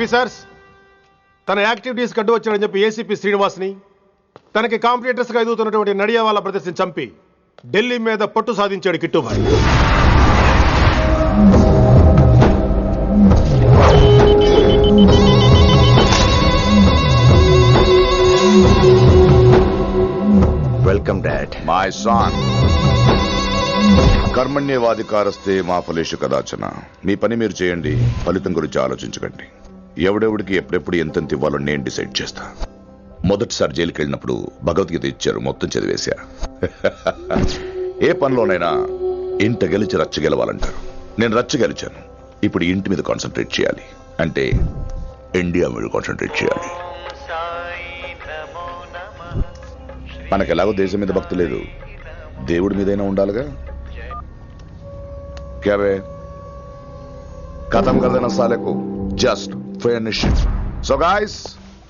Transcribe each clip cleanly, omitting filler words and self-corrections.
Officers, తన activities అడ్డు వచ్చాడని చెప్పి ఏసీపీ శ్రీనివాస్ని, తనకి కాంపిటీటర్స్గా ఎదుగుతున్నటువంటి నడియావాలా బ్రదర్స్ని చంపి ఢిల్లీ మీద పట్టు సాధించాడు Kittubhai. Welcome dad. My son, కర్మణ్యేవాధికారస్తే మా ఫలేషు కదాచన. మీ పని మీరు చేయండి, ఫలితం గురించి ఆలోచించకండి. ఎవడెవడికి ఎప్పుడెప్పుడు ఎంతెంత ఇవ్వాలో నేను డిసైడ్ చేస్తా. మొదటిసారి జైలుకి వెళ్ళినప్పుడు భగవద్గీత ఇచ్చారు, మొత్తం చదివేశా. ఏ పనిలోనైనా ఇంట గెలిచి రచ్చ గెలవాలంటారు. నేను రచ్చ గెలిచాను. ఇప్పుడు ఇంటి మీద కాన్సన్ట్రేట్ చేయాలి, అంటే ఇండియా మీద కాన్సన్ట్రేట్ చేయాలి. మనకు ఎలాగో దేశం మీద భక్తి లేదు, దేవుడి మీదైనా ఉండాలిగా. క్యావే ఖతం కదన సాలకు జస్ట్ ఫినిష్. సో గాయ్స్,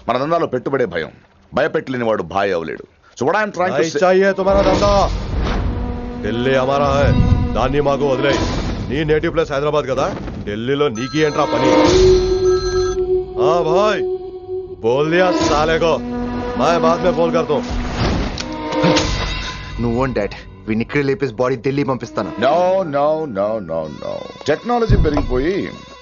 మన దందాలో పెట్టుబడే భయం. భయపెట్టలేని వాడు భాయ్ అవలేడు. So what I'm trying to say, चाहिए तुम्हारा धंधा, ఢిల్లీ हमारा है. దాన్ని మాకు వదిలేయ్. నీ నేటివ్ ప్లేస్ హైదరాబాద్ కదా, ఢిల్లీలో నీకి ఏంట్రా పని? हाँ भाई, बोल दिया साले को, मैं बाद में बोल करता हूँ. నువ్వు డాడ్, వీడిని ఇక్కడ లేపేసి బాడీ ఢిల్లీ పంపిస్తాను. No no no no no. Technology పెరిగిపోయి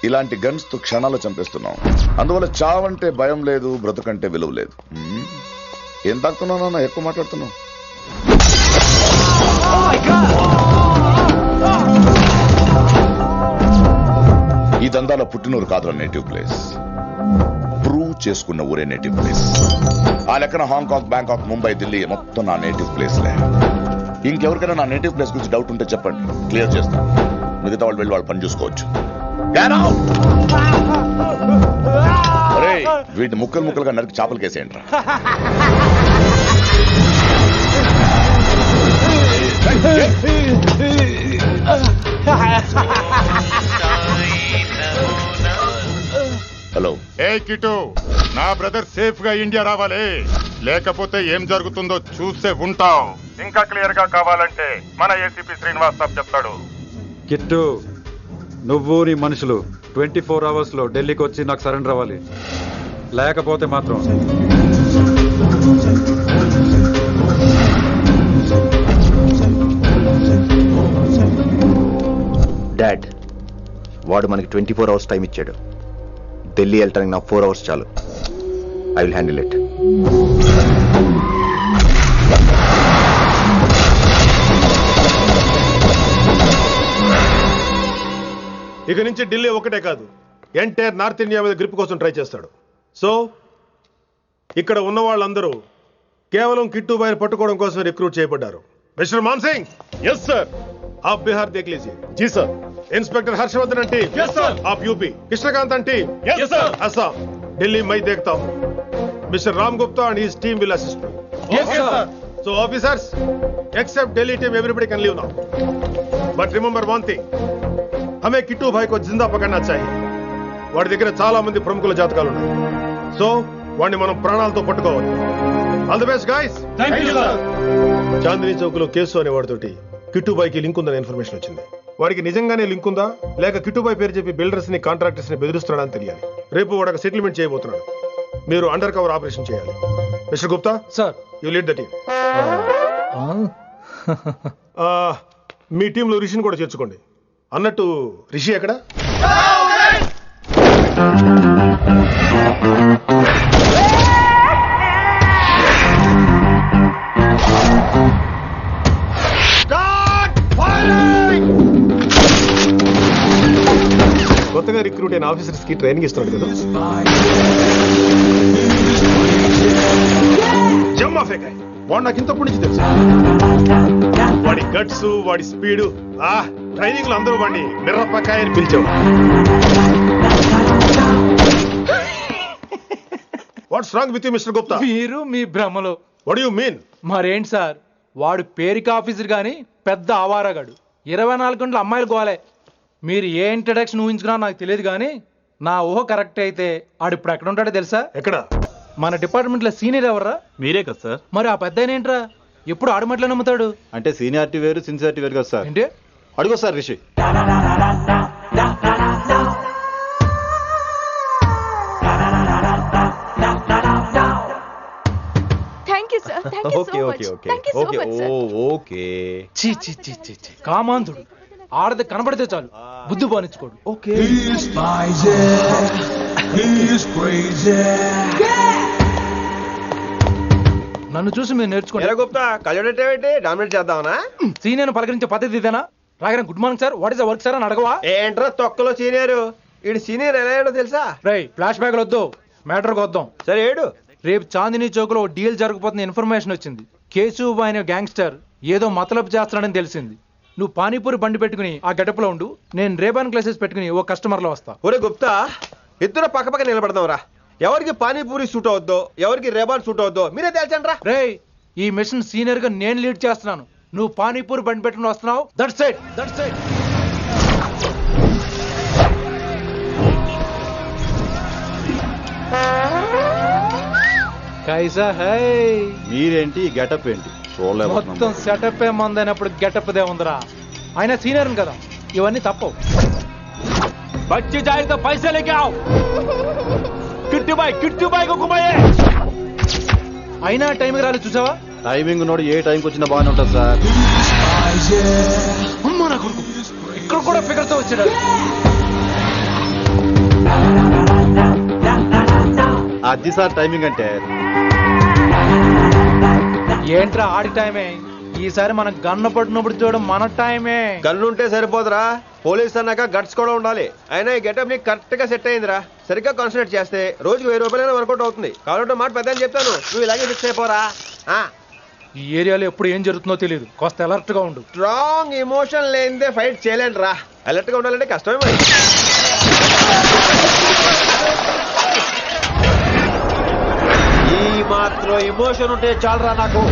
ఇలాంటి గన్స్ తో క్షణాలు చంపేస్తున్నాం. అందువల్ల చావంటే భయం లేదు, బ్రతుకంటే విలువ లేదు. ఏం తాగుతున్నావు నాన్న, ఎక్కువ మాట్లాడుతున్నావు. ఈ దందాలో పుట్టినూరు కాదు నేటివ్ ప్లేస్, ప్రూవ్ చేసుకున్న ఊరే నేటివ్ ప్లేస్. ఆ లెక్కన హాంకాంగ్, బ్యాంకాక్, ముంబై, ఢిల్లీ మొత్తం నా నేటివ్ ప్లేస్లే. ఇంకెవరికైనా నా నేటివ్ ప్లేస్ గురించి డౌట్ ఉంటే చెప్పండి, క్లియర్ చేస్తాను. మిగతా వాళ్ళు వెళ్ళి వాళ్ళు పని చూసుకోవచ్చు. వీటిని ముక్కలు ముక్కలుగా నరికి చేపలు కేసేయండి రా. హలో. ఏ కిటు, నా బ్రదర్ సేఫ్ గా ఇండియా రావాలి, లేకపోతే ఏం జరుగుతుందో చూసే ఉంటాం. ఇంకా క్లియర్ గా కావాలంటే మన ఏసీపీ శ్రీనివాస్ సాబ్ చెప్తాడు. కిట్టు, నువ్వు నీ మనుషులు 24 hours లో ఢిల్లీకి వచ్చి నాకు సరెండర్ అవ్వాలి. లేకపోతే మాత్రం డాడ్, వాడు మనకి 24 hours టైం ఇచ్చాడు. ఢిల్లీ వెళ్ళటానికి నాకు 4 hours చాలు. I will handle it. ఇక నుంచి ఢిల్లీ ఒకటే కాదు, ఎంటైర్ నార్త్ ఇండియా మీద గ్రిప్ కోసం ట్రై చేస్తాడు. సో ఇక్కడ ఉన్న వాళ్ళందరూ కేవలం కిట్టుబాయిని పట్టుకోవడం కోసం రిక్రూట్ చేయబడ్డారు. మిస్టర్ మాన్సింగ్. Yes sir. आप बिहार देख लीजिए. जी सर. इंस्पेक्टर हर्षवर्धन अंटी. Yes sir. आप यूपी. कृष्णकांत अंटी. Yes sir. असम. दिल्ली मैं देखता हूँ. Mister Ram Gupta and his team will assist me. Yes sir. So officers, except Delhi team, everybody can leave now. But remember one thing, हमें किट्टू भाई को जिंदा पकड़ना चाहिए. వాడి దగ్గర చాలా మంది ప్రముఖుల జాతకాలు ఉన్నాయి. సో వాడిని మనం ప్రాణాలతో పట్టుకోవాలి. All the best guys. Thank you sir. Chandni Chowk లో కేసు అనే వాడితోటి కిట్టుబాయికి లింక్ ఉందనే ఇన్ఫర్మేషన్ వచ్చింది. వాడికి నిజంగానే లింక్ ఉందా లేక కిట్టుబాయి పేరు చెప్పి బిల్డర్స్ ని కాంట్రాక్టర్స్ ని బెదిరిస్తున్నాడని తెలియాలి. రేపు వాడు సెటిల్మెంట్ చేయబోతున్నాడు. మీరు అండర్ కవర్ ఆపరేషన్ చేయాలి. Mister Gupta sir, you lead the team. మీ టీంలో రిషిని కూడా చేర్చుకోండి. అన్నట్టు రిషి ఎక్కడ? కొత్తగా రిక్రూట్ అయిన ఆఫీసర్స్ కి ట్రైనింగ్ ఇస్తున్నాడు కదా. జమ్మా ఫేకాయ్. వాడు నాకు ఇంతప్పటి నుంచి తెలుసు. వాడి గట్స్, వాడి స్పీడు, ట్రైనింగ్ లో అందరూ వాడిని మిర్రపకాయ అని పిలిచేవాడు. What's wrong with you mister Gupta? మీరు మీ భ్రమలో. What you mean? మరేంటి సార్, వాడు పేరుకి ఆఫీసర్ గాని పెద్ద ఆవారగాడు. 24 గంటలు అమ్మాయిలు గోలే. మీరు ఏ ఇంట్రడక్షన్ ఊహించుకున్నా నాకు తెలియదు కానీ నా ఊహ కరెక్ట్ అయితే ఆడు ఇప్పుడు ఎక్కడ ఉంటాడో తెలుసా? ఎక్కడ? మన డిపార్ట్మెంట్ లో సీనియర్ ఎవర్రా? మీరే కదా సార్. మరి ఆ పెద్ద ఏంట్రా ఎప్పుడు ఆడమట్లో నమ్ముతాడు? అంటే సీనియారిటీ వేరు, సిన్సియారిటీ వేరు కదా సార్. ఏంటి అడుగు sir Rishi. Thank you so okay much. Okay okay Thank you so okay much, sir. Okay చీ చీ చీ చీ చీ కామాంధుడు ఆడది కనబడితే చాలు బుద్ధి పోనిచ్చుకోడు. ఓకే నన్ను చూసి మీరు నేర్చుకోండి. గుప్తా కళ్యాణి డామినేట్ చేద్దామనా? సీనియర్ పలకరించే పద్ధతి ఇదేనా? రాగానే good morning sir, what is the work sir అని అడగవా? ఏంట్రా తొక్కలో సీనియర్, ఈడు సీనియర్ ఎలా ఏడో తెలుసా? రై ఫ్లాష్ బ్యాక్ వద్దు, మ్యాటర్కి వద్దాం. సరే ఏడు. రేపు చాందినీ చౌక్ లో డీల్ జరగబోతున్న ఇన్ఫర్మేషన్ వచ్చింది. కేశూబాయ్ అనే గ్యాంగ్స్టర్ ఏదో మతలబు చేస్తున్నాడని తెలిసింది. నువ్వు పానీపూరి బండి పెట్టుకుని ఆ గడప లో ఉండు, నేను రేబాన్ గ్లాసెస్ పెట్టుకుని ఓ కస్టమర్ లో వస్తా. ఒరే గుప్తా, ఇద్దరు పక్క పక్క నిలబడదాం రా. ఎవరికి పానీపూరి సూట్ అవుద్దో, ఎవరికి రేబాన్ సూట్ అవుద్దో మీరే తేల్చండి రా. రే ఈ మిషన్ సీనియర్ గా నేను లీడ్ చేస్తున్నాను, నువ్వు పానీపూరి బండి పెట్టుకుని వస్తున్నావు. That's it, that's it. కైసా హై? మీరేంటి గెటప్ ఏంటి? మొత్తం సెటప్ ఏ మందైనప్పుడు గెటప్ దే ఉందిరా. ఆయన సీనియర్ కదా, ఇవన్నీ తప్పవు. బచ్చి జాయితో పైసా లేకే ఆవ్. కిట్టు బాయ్ కుమాయే. అయినా టైంకి రాలేదు చూసావా? టైమింగ్ నోడు ఏ టైంకి వచ్చినా బాగానే ఉంటుంది సార్. అమ్మ నా కొడుకు ఇక్కడ కూడా ఫిగర్ తో వచ్చాడు. అది సార్ టైమింగ్ అంటే. ఏంట్రా ఆడి టైమే? ఈసారి మనం గన్ను పట్టినప్పుడు చూడడం మన టైమే. గన్ను ఉంటే సరిపోదురా, పోలీస్ అన్నాక గట్స్ కూడా ఉండాలి. అయినా ఈ గెటప్ నీకు కరెక్ట్ గా సెట్ అయిందిరా. సరిగ్గా కాన్సన్ట్రేట్ చేస్తే రోజుకి 1000 రూపాయలైనా వర్కౌట్ అవుతుంది. కాబట్టి మాట పెద్ద అని చెప్తాను, నువ్వు ఇలాగే ఫిక్స్ అయిపోరా. ఈ ఏరియాలో ఎప్పుడు ఏం జరుగుతుందో తెలియదు, కాస్త అలర్ట్ గా ఉండు. స్ట్రాంగ్ ఎమోషన్ లేనిదే ఫైట్ చేయలేను రా. అలర్ట్ గా ఉండాలంటే కష్టమే మరి. ఈ మాత్రం ఎమోషన్ ఉంటే చాలరా నాకు.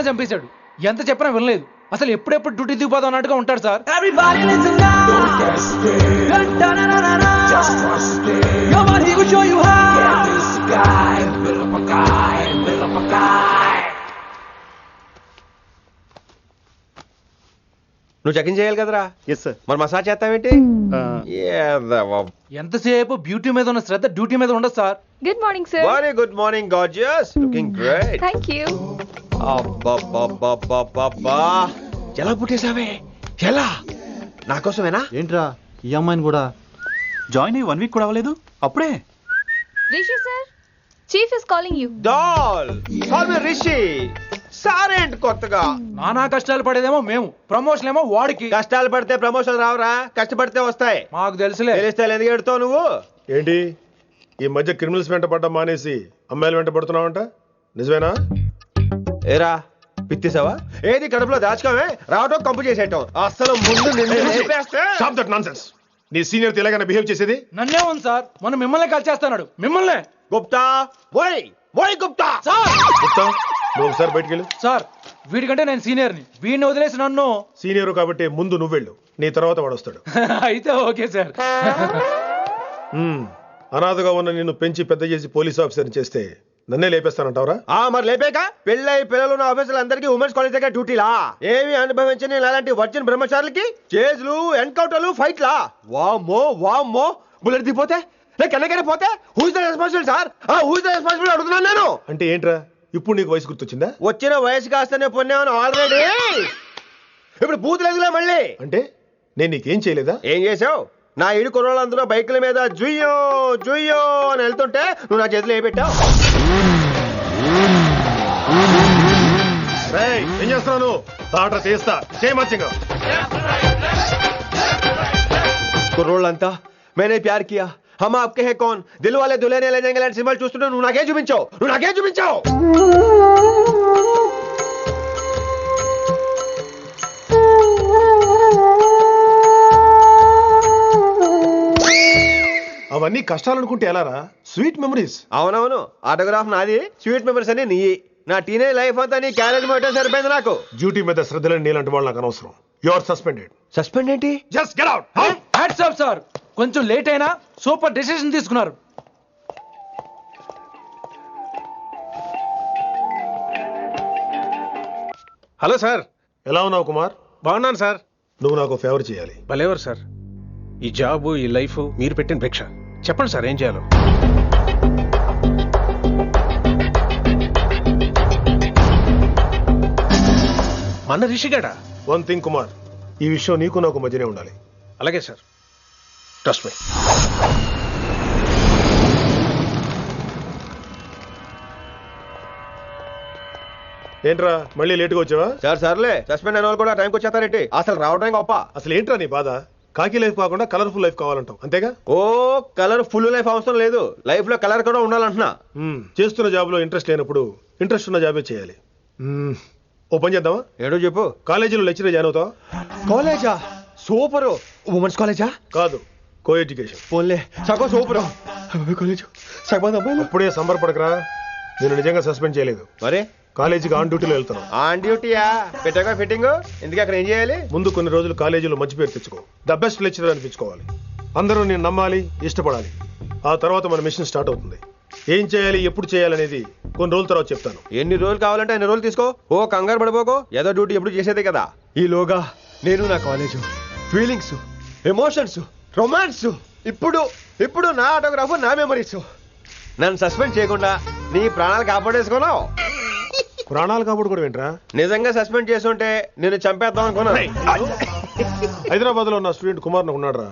చంపేశాడు. ఎంత చెప్పినా వినలేదు. అసలు ఎప్పుడెప్పుడు డ్యూటీ దిగిపోదాం అన్నట్టుగా ఉంటాడు సార్. నువ్వు చెకింగ్ చేయాలి కదరా? Yes sir. మరి మసాజ్ చేస్తావేంటి? ఎంతసేపు బ్యూటీ మీద ఉన్న శ్రద్ధ డ్యూటీ మీద ఉండదు sir. Good morning sir. Very good morning gorgeous, looking great. Thank you. అబ్బబ్బబ్బబ్బబ్బా, ఎలా పుట్టేశావే? ఎలా? నా కోసమేనా? ఏంట్రా ఈ అమ్మాయిని కూడా జాయిన్ అయ్యి 1 వీక్ కూడా అవ్వలేదు అప్పుడే? Rishi sir, chief is calling you. Doll call me Rishi. సారేంటి కొత్తగా? నానా కష్టాలు పడేదేమో మేము, ప్రమోషన్ ఏమో వాడికి. కష్టాలు పడితే ప్రమోషన్ రావురా, కష్టపడితే వస్తాయి. మాకు తెలుసులే. తెలిస్తే ఎందుకు ఎడుతావు నువ్వు? ఏంటి ఈ మధ్య క్రిమినల్స్ వెంట పడ్డం మానేసి అమ్మాయిలు వెంట పడుతున్నావంట, నిజమేనా? ఏరా పిత్తిసావా? ఏది కడుపులో దాచుకోవే, రావటం కంపు చేసేయటం. అసలు ముందు Stop that nonsense. నీ సీనియర్ తెలంగాణ బిహేవ్ చేసేది నన్నే ఉంది సార్. మనం మిమ్మల్ని కాల్ చేస్తున్నాడు. మిమ్మల్ని గుప్తా ఓయ్ ఓయ్ గుప్తా. సార్ గుప్తా, నువ్వు ఒకసారి బయటికి వెళ్ళు. సార్ వీడికంటే నేను సీనియర్ని, వీడిని వదిలేసి నన్ను. సీనియర్ కాబట్టి ముందు నువ్వు వెళ్ళు, నీ తర్వాత వాడు వస్తాడు. అయితే ఓకే సార్. అనాథగా ఉన్న నిన్ను పెంచి పెద్ద చేసి పోలీస్ ఆఫీసర్ని చేస్తే నన్నే లేపేస్తానంటావరా? మరి లేపాక పెళ్ళై పిల్లలు ఉన్న ఆఫీసులు అందరికీ ఉమెన్స్ కాలేజ్ దగ్గర డ్యూటీలా? ఏమి అనుభవించని అలాంటి వర్జిన్ బ్రహ్మచారులకి చేజ్లు ఎన్కౌంటర్లు ఫైట్లా? వామ్మో వామ్మో, బుల్లెట్ దిగిపోతే లేక ఎన్నకైనా పోతే who's the responsible sir? Who's the responsible అడుగుతున్నాను నేను. అంటే ఏంట్రా ఇప్పుడు నీకు వయసు గుర్తొచ్చిందా? వచ్చిన వయసు కాస్తనే పొన్నాను ఆల్రెడీ. ఇప్పుడు బూతులేదులే మళ్ళీ. అంటే నేను నీకేం చేయలేదా? ఏం చేసావు? నా ఇడు కుర్రోళ్ళందరూ బైకుల మీద జుయ్యో జుయ్యో అని వెళ్తుంటే నువ్వు నా చేతిలో ఏ పెట్టావు? ఏం చేస్తున్నాను? ఆర్డర్ చేస్తా చేయమచ్చంగా. కుర్రోళ్ళంతా మేనే ప్యార్ కియా హమ్ ఆప్కే హై కౌన్ దిల్ వాలే దుల్హనియా లే జాయేంగే లాంటి సినిమాలు చూస్తుంటే నువ్వు నాకేం చూపించావు? అవన్నీ కష్టాలనుకుంటే ఎలారా? Sweet memories. అవునవును, ఆటోగ్రాఫ్ నాది, స్వీట్ మెమరీస్ అని నీ. నా టీనేజ్ లైఫ్ అంతా నీ క్యారేజ్ మొత్తం సరిపోయింది నాకు. డ్యూటీ మీద శ్రద్ధలేని నీలాంటి వాళ్ళు నాకు అనవసరం. You are suspended. సస్పెండ్ ఏంటి? Just get out. Hats off sir, కొంచెం లేట్ అయినా సూపర్ డెసిషన్ తీసుకున్నారు. Hello sir. ఎలా ఉన్నావు కుమార్? బాగున్నాను సార్. నువ్వు నాకు ఫేవర్ చేయాలి. భలేవారు సార్. ఈ జాబు ఈ లైఫ్ మీరు పెట్టిన భిక్ష. చెప్పండి సార్ ఏం చేయాలో. మన రిషిగాడా? వన్ థింగ్ కుమార్, ఈ విషయం నీకు నాకు మధ్యనే ఉండాలి. అలాగే సార్, ట్రస్ట్ మీ. ఏంట్రా మళ్ళీ లేటుగా వచ్చావా? సర్లే, సస్పెండ్ అయిన వాళ్ళు కూడా టైంకి వచ్చేస్తారేంటి? అసలు రావడం గొప్ప. అసలు ఏంట్రా నీ బాధ? కాకి లైఫ్ కాకుండా కలర్ఫుల్ లైఫ్ కావాలంటావు అంతేగా? ఓ కలర్ ఫుల్ లైఫ్ అవసరం లేదు, లైఫ్ లో కలర్ కూడా ఉండాలంటున్నా. చేస్తున్న జాబ్ లో ఇంట్రెస్ట్ లేనప్పుడు ఇంట్రెస్ట్ ఉన్న జాబే చేయాలి. ఓ పని చేద్దామా? ఏడో చెప్పు. కాలేజీలో లెక్చరర్ జాయిన్ అవుతావా? కాలేజా? సూపర్. ఉమెన్స్ కాలేజా? కాదు, కో ఎడ్యుకేషన్. పోన్లే, సగం సూపర్ కాలేజ్, సగం అమ్మాయిలు. అప్పుడే సంబరపడకరా, నేను నిజంగా సస్పెండ్ చేయలేదు. మరి కాలేజీకి ఆన్ డ్యూటీలో వెళ్తాను. ఆన్ డ్యూటీయా? పెట్టగా ఫిట్టింగ్ ఎందుకు? అక్కడ ఏం చేయాలి? ముందు కొన్ని రోజులు కాలేజీలో మంచి పేరు తెచ్చుకో, ద బెస్ట్ లెక్చరర్ అనిపించుకోవాలి. అందరూ నేను నమ్మాలి, ఇష్టపడాలి. ఆ తర్వాత మన మిషన్ స్టార్ట్ అవుతుంది. ఏం చేయాలి, ఎప్పుడు చేయాలనేది కొన్ని రోజుల తర్వాత చెప్తాను. ఎన్ని రోజులు కావాలంటే అన్ని రోజులు తీసుకో. ఓ కంగారు పడిపోకో, ఏదో డ్యూటీ ఎప్పుడు చేసేదే కదా. ఈలోగా నేను నా కాలేజు ఫీలింగ్స్, ఎమోషన్స్, రొమాన్స్, ఇప్పుడు నా ఆటోగ్రాఫ్, నా మెమరీస్. నన్ను సస్పెండ్ చేయకుండా నీ ప్రాణాలు కాపాడేసుకున్నావు. ప్రాణాలు కాపాడు కూడా ఏంట్రా? నిజంగా సస్పెండ్ చేసుంటే నేను చంపేద్దాం అనుకున్నా. హైదరాబాద్ లో ఉన్న స్టూడెంట్ కుమార్ నాకు ఉన్నాడు రా.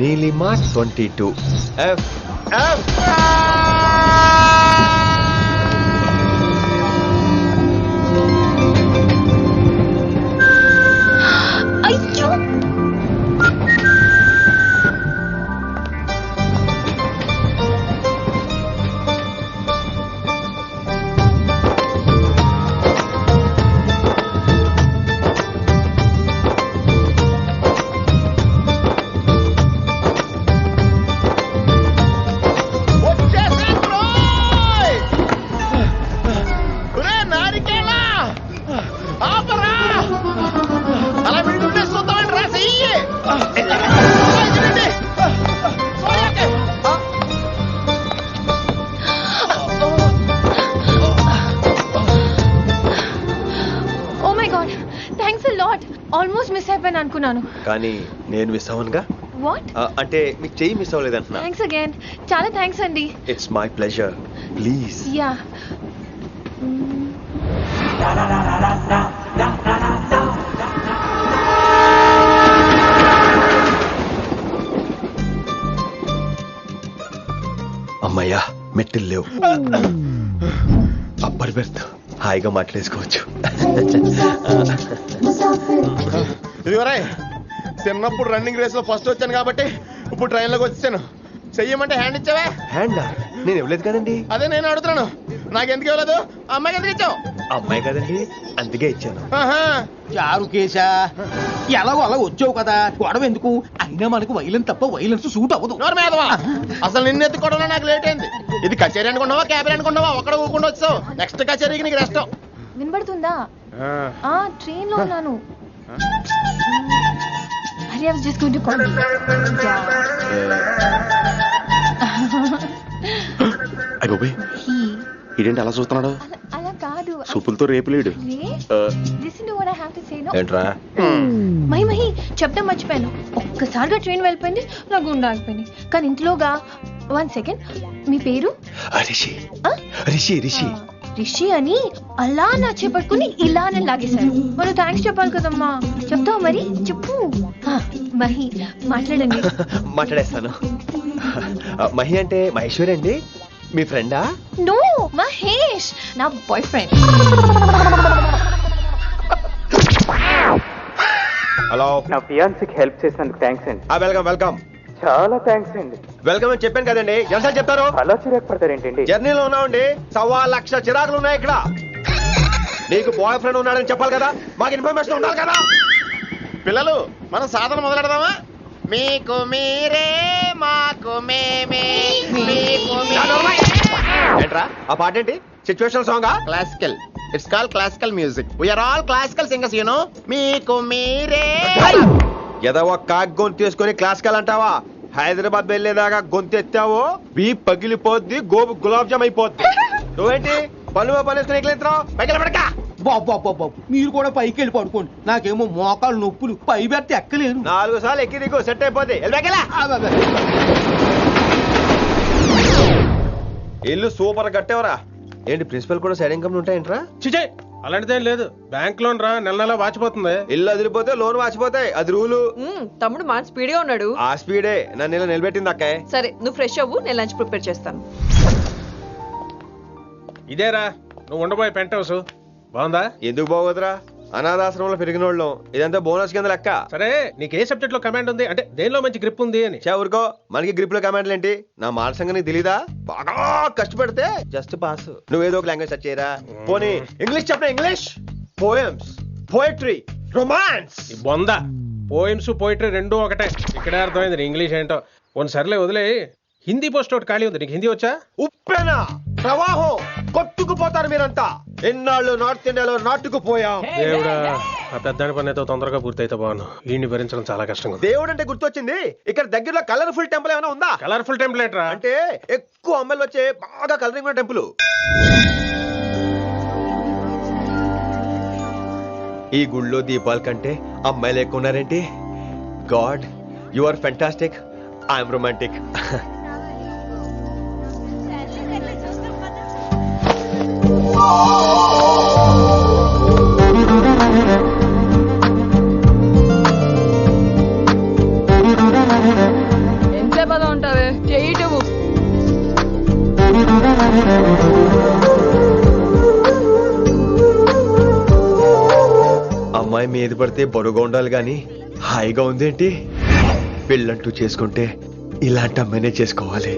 నీలిమా 22 F. ఆల్మోస్ట్ మిస్ అయిపోయాను అనుకున్నాను, కానీ నేను మిస్ అవ్వనుగా. వాట్? అంటే మీకు చెయ్యి మిస్ అవ్వలేదంటున్నా. థ్యాంక్స్ అగైన్, చాలా థ్యాంక్స్ అండి. It's my pleasure, please. Yeah. అమ్మయ్యా, మెట్టులు లేవు. అప్పర్ బెర్త్, హాయిగా మాట్లాడేసుకోవచ్చు. ఇదివరే చిన్నప్పుడు రన్నింగ్ రేస్ లో ఫస్ట్ వచ్చాను కాబట్టి ఇప్పుడు ట్రైన్ లోకి వచ్చాను. చెయ్యమంటే హ్యాండ్ ఇచ్చావా? హ్యాండా? నేను ఇవ్వలేదు కదండి. అదే నేను అడుగుతున్నాను, నాకెందుకు ఇవ్వలేదు? అమ్మాయికి ఎందుకు ఇచ్చావు? అమ్మాయి కదండి అందుకే ఇచ్చాను. చారు కేశా ఎలాగో అలా వచ్చావు కదా గొడవ ఎందుకు? అయినా మనకు వైలెన్స్ తప్ప వైలెన్స్ సూట్ అవ్వదు. అసలు నిన్ను ఎత్తుకోవడంలో నాకు లేట్ అయింది. ఇది కచేరీ అనుకున్నావా క్యాబిన్ అనుకున్నావా? ఒక్కడ ఊకుండా వచ్చావు. నెక్స్ట్ కచేరీకి నీకు రెస్ట్. వినబడుతుందా? ట్రైన్ లో ఉన్నాను. Hari I was just going to call ఇదేంటి అలా చూస్తున్నాడు? అలా కాదు. సూపులతో రేపులేడు. Listen to what I have to say no. ఏంట్రా? మహి చెప్తాం మర్చిపోయాను. ఒక్కసారిగా ట్రైన్ వెళ్ళిపోయింది, నా గుండె ఆగిపోయింది. కానీ ఇంట్లోగా 1 సెకండ్, మీ పేరు? రిషి. రిషి రిషి రిషి అని అలా నా చేపట్టుకుని ఇలా నన్ను లాగేశారు. మనం థ్యాంక్స్ చెప్పాలి కదమ్మా. చెప్తావు మరి? చెప్పు. మహి మాట్లాడండి. మాట్లాడేస్తాను. మహి అంటే మహేశ్వరి అండి, మీ ఫ్రెండా? నో, మహేష్ నా బాయ్ ఫ్రెండ్. హలో. నా ఫియాన్సీకి హెల్ప్ చేసినందుకు థ్యాంక్స్ అండి. Welcome welcome. చాలా థ్యాంక్స్ అండి. వెల్కమ్ అని చెప్పాను కదండి, ఎంత చెప్తారు? అలా చిరాకు పడతారేంటండి? జర్నీలో ఉన్నామండి, 1,00,000 చిరాకులు ఉన్నాయి ఇక్కడ. నీకు బాయ్ ఫ్రెండ్ ఉన్నాడని చెప్పాలి కదా, మాకు ఇన్ఫర్మేషన్ ఉండాలి కదా. పిల్లలు మనం సాధన మొదలెడదామా? మీకు మీరే మాకు మేమే. ఏంట్రా ఆ పాట ఏంటి? Situation song? Classical. It's call classical music. We are all classical singers you know. మీకు మీరే. ఏదో ఒక కాక్ గొంతు తీసుకొని క్లాసికల్ అంటావా? హైదరాబాద్ వెళ్ళేదాకా గొంతు ఎత్తావో బీ పగిలిపోద్ది, గోబు గులాబ్ జామ్ అయిపోద్ది. నువ్వేంటి పనులు పనేసుకుని ఎక్కలేస్తున్నావు? పైకి పడక. బాబు మీరు కూడా పైకి వెళ్ళి పడుకోండి. నాకేమో మోకాలు నొప్పులు, పై బెర్త ఎక్కలేను. 4 సార్లు ఎక్కి దిగు, సెట్ అయిపోద్ది. ఇల్లు సూపర్ కట్టేవరా. ఏంటి ప్రిన్సిపల్ కూడా సైడ్ ఇన్కమ్ ఉంటాయంట్రా? చిచే అలాంటిదేం లేదు. బ్యాంక్ లోన్ రా, నెల నెల వాచిపోతుంది. ఇల్లు అదిరిపోతే లోన్ వాచిపోతాయి, అది రూలు. తమ్ముడు మన స్పీడ్ గా ఉన్నాడు. ఆ స్పీడే నన్ను ఇలా నిలబెట్టింది అక్కాయ్. సరే నువ్వు ఫ్రెష్ అవ్వు, నేను లంచ్ ప్రిపేర్ చేస్తాను. ఇదేరా నువ్వు ఉండబోయే పెంట్ హౌస్. బాగుందా? ఎందుకు బాగోదురా, అనాథాశ్రమంలో పెరిగిన వాళ్ళం. ఇదంతా బోనస్ కింద లెక్క. సరే నీకు ఏ సబ్జెక్ట్ లో కమాండ్ ఉంది, అంటే దేనిలో మంచి గ్రిప్ ఉంది అని? ఊరుకో, మనకి గ్రిప్ లో కమాండ్లు ఏంటి? నా మాట సంగతి నీకు తెలీదా? బాగా కష్టపడితే జస్ట్ పాస్. నువ్వేదో ఒక లాంగ్వేజ్ సెర్చ్ చేయరా. పోనీ ఇంగ్లీష్ చెప్పిన ఇంగ్లీష్, పోయమ్స్, పోయట్రీ, రొమాన్స్. బొందా పోయిమ్స్ పోయిటరీ రెండూ ఒకటే. ఇక్కడే అర్థమైంది ఇంగ్లీష్ ఏంటో. కొన్ని సర్లే వదిలే. హిందీ పోస్ట్ ఒకటి ఖాళీ ఉంది, నీకు హిందీ వచ్చా? ఉప్పెన ప్రవాహం కొట్టుకుపోతారు మీరంతా. ఎన్నాళ్ళు నార్త్ ఇండియాలో నాటుకుపోయాం. దేవుడా, ఆ పెద్దాని పని అయితే తొందరగా పూర్తయితే బాగున్నాను. వీడిని భరించడం చాలా కష్టంగా. దేవుడు అంటే గుర్తొచ్చింది, ఇక్కడ దగ్గరలో కలర్ఫుల్ టెంపుల్ ఏమైనా ఉందా? కలర్ఫుల్ టెంపుల్ ఏంట్రా? అంటే ఎక్కువ అమ్మాయిలు వచ్చే బాగా కలరింగ్ ఉన్న టెంపుల్. ఈ గుళ్ళో దీపాల కంటే అమ్మాయిలు ఎక్కువ ఉన్నారేంటి? God, you are fantastic, I'm romantic. ఎంతసేపు ఉంటావే? చెయ్యిటువు. అమ్మాయి మీద పడితే బరువుగా ఉండాలి గాని హాయిగా ఉందేంటి? పెళ్ళంటూ చేసుకుంటే ఇలాంటి అమ్మాయినే చేసుకోవాలి.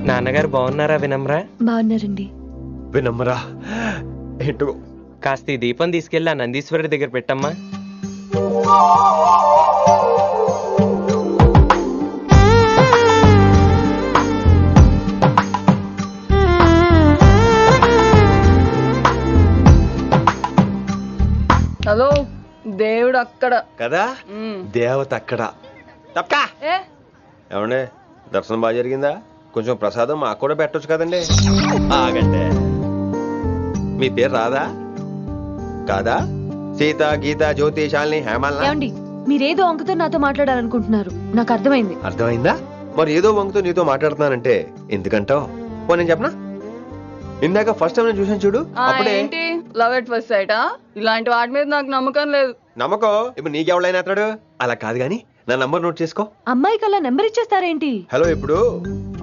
నాన్నగారు బాగున్నారా వినమ్రా? బాగున్నారండి. వినమ్రా ఏంటో కాస్త ఈ దీపం తీసుకెళ్ళి ఆ నందీశ్వరుడి దగ్గర పెట్టమ్మా. హలో, దేవుడు అక్కడ కదా, దేవత అక్కడ. తప్పకా ఏమండే, దర్శనం బాగా జరిగిందా? కొంచెం ప్రసాదం మాకు కూడా పెట్టొచ్చు కదండి. ఆగంటే, మీ పేరు రాదా? కాదా? సీత, గీత, జ్యోతి, శాలిని, హేమల్. ఏమండి, మీరేదో వంకతో నాతో మాట్లాడాలనుకుంటున్నారు, నాకు అర్థమైంది. అర్థమైందా? మరి ఏదో వంకతో నీతో మాట్లాడుతున్నానంటే ఎందుకంటావు? పో నేను చెప్పనా? ఇందాక ఫస్ట్ టైం నేను చూసాను చూడు, అప్పుడే. ఏంటి లవ్ ఎట్ ఫస్ట్ సైటా? ఇలాంటి వాటి మీద నాకు నమ్మకం లేదు. నమ్మకం ఇప్పుడు నీకెవడైనా అతడు? అలా కాదు గాని నా నంబర్ నోట్ చేసుకో. అమ్మాయికి అలా నెంబర్ ఇచ్చేస్తారేంటి? హలో, ఇప్పుడు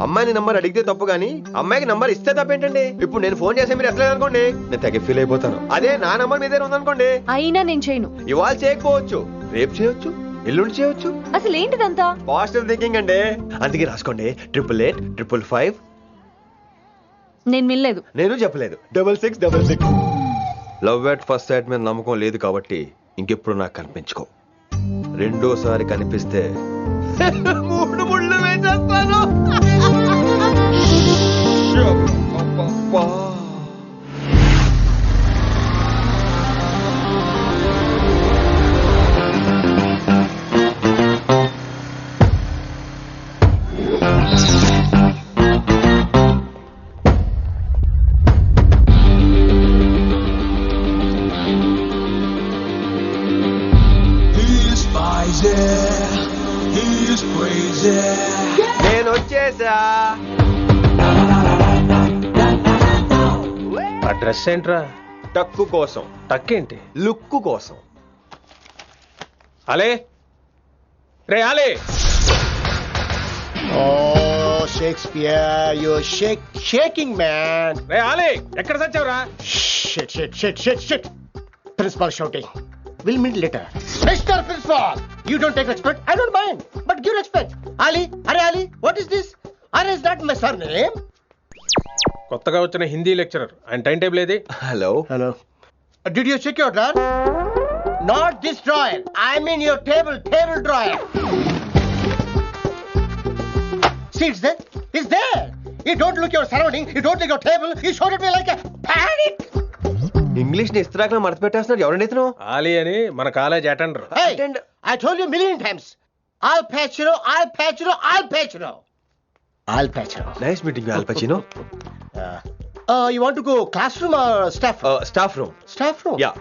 అమ్మాయిని నంబర్ అడిగితే తప్పు గానీ అమ్మాయికి నంబర్ ఇస్తే తప్పేంటండి? ఇప్పుడు నేను ఫోన్ చేస్తే మీరు ఎట్లేదు అనుకోండి, నేను తెగ ఫీల్ అయిపోతాను. అదే నా నంబర్ మీ దగ్గర ఉందనుకోండి, అయినా నేను చేయను. ఇవాళ చేయకపోవచ్చు, రేపు చేయొచ్చు, ఎల్లుండి చేయొచ్చు. అసలు ఏంటిదంతా? పాజిటివ్ థింకింగ్ అండి. అందుకే రాసుకోండి 888 నేను వినలేదు. నేను చెప్పలేదు 6666. లవ్ ఎట్ ఫస్ట్ సైట్ మీద నమ్మకం లేదు కాబట్టి ఇంకెప్పుడు నాకు కనిపించుకో. రెండోసారి కనిపిస్తే 3 ముళ్ళు వేసేస్తాను. నేను వచ్చేసా. ఆ డ్రెస్ ఏంట్రా? టక్కు కోసం. టక్కేంటి? లుక్కు కోసం. అలే రే అలే. Oh, Shakespeare, you're shaking, man. రే అలే, ఎక్కడ చచ్చావురా? Shit. Principal shouting. We'll meet later. Mr. Principal, you don't take respect. I don't mind, but give respect. Ali, what is this? Is that my surname? కొత్తగా వచ్చిన Hindi lecturer, ఆయన time table ఏది? Hello. Did you check your drawer? Not this drawer. I mean your table drawer. See, it's there. You don't look your surrounding. You don't look your table. You showed at me like a panic. English ని ఇస్త్రాకులో మడత పెట్టేస్తున్నాడు. ఎవరండి ఇతను? ఆలీ అని మన college attender. Hey, I told you a million times. I'll patch you. Nice meeting Al Pacino. You want to go classroom or staff room? Staff room. Staff room? Yeah.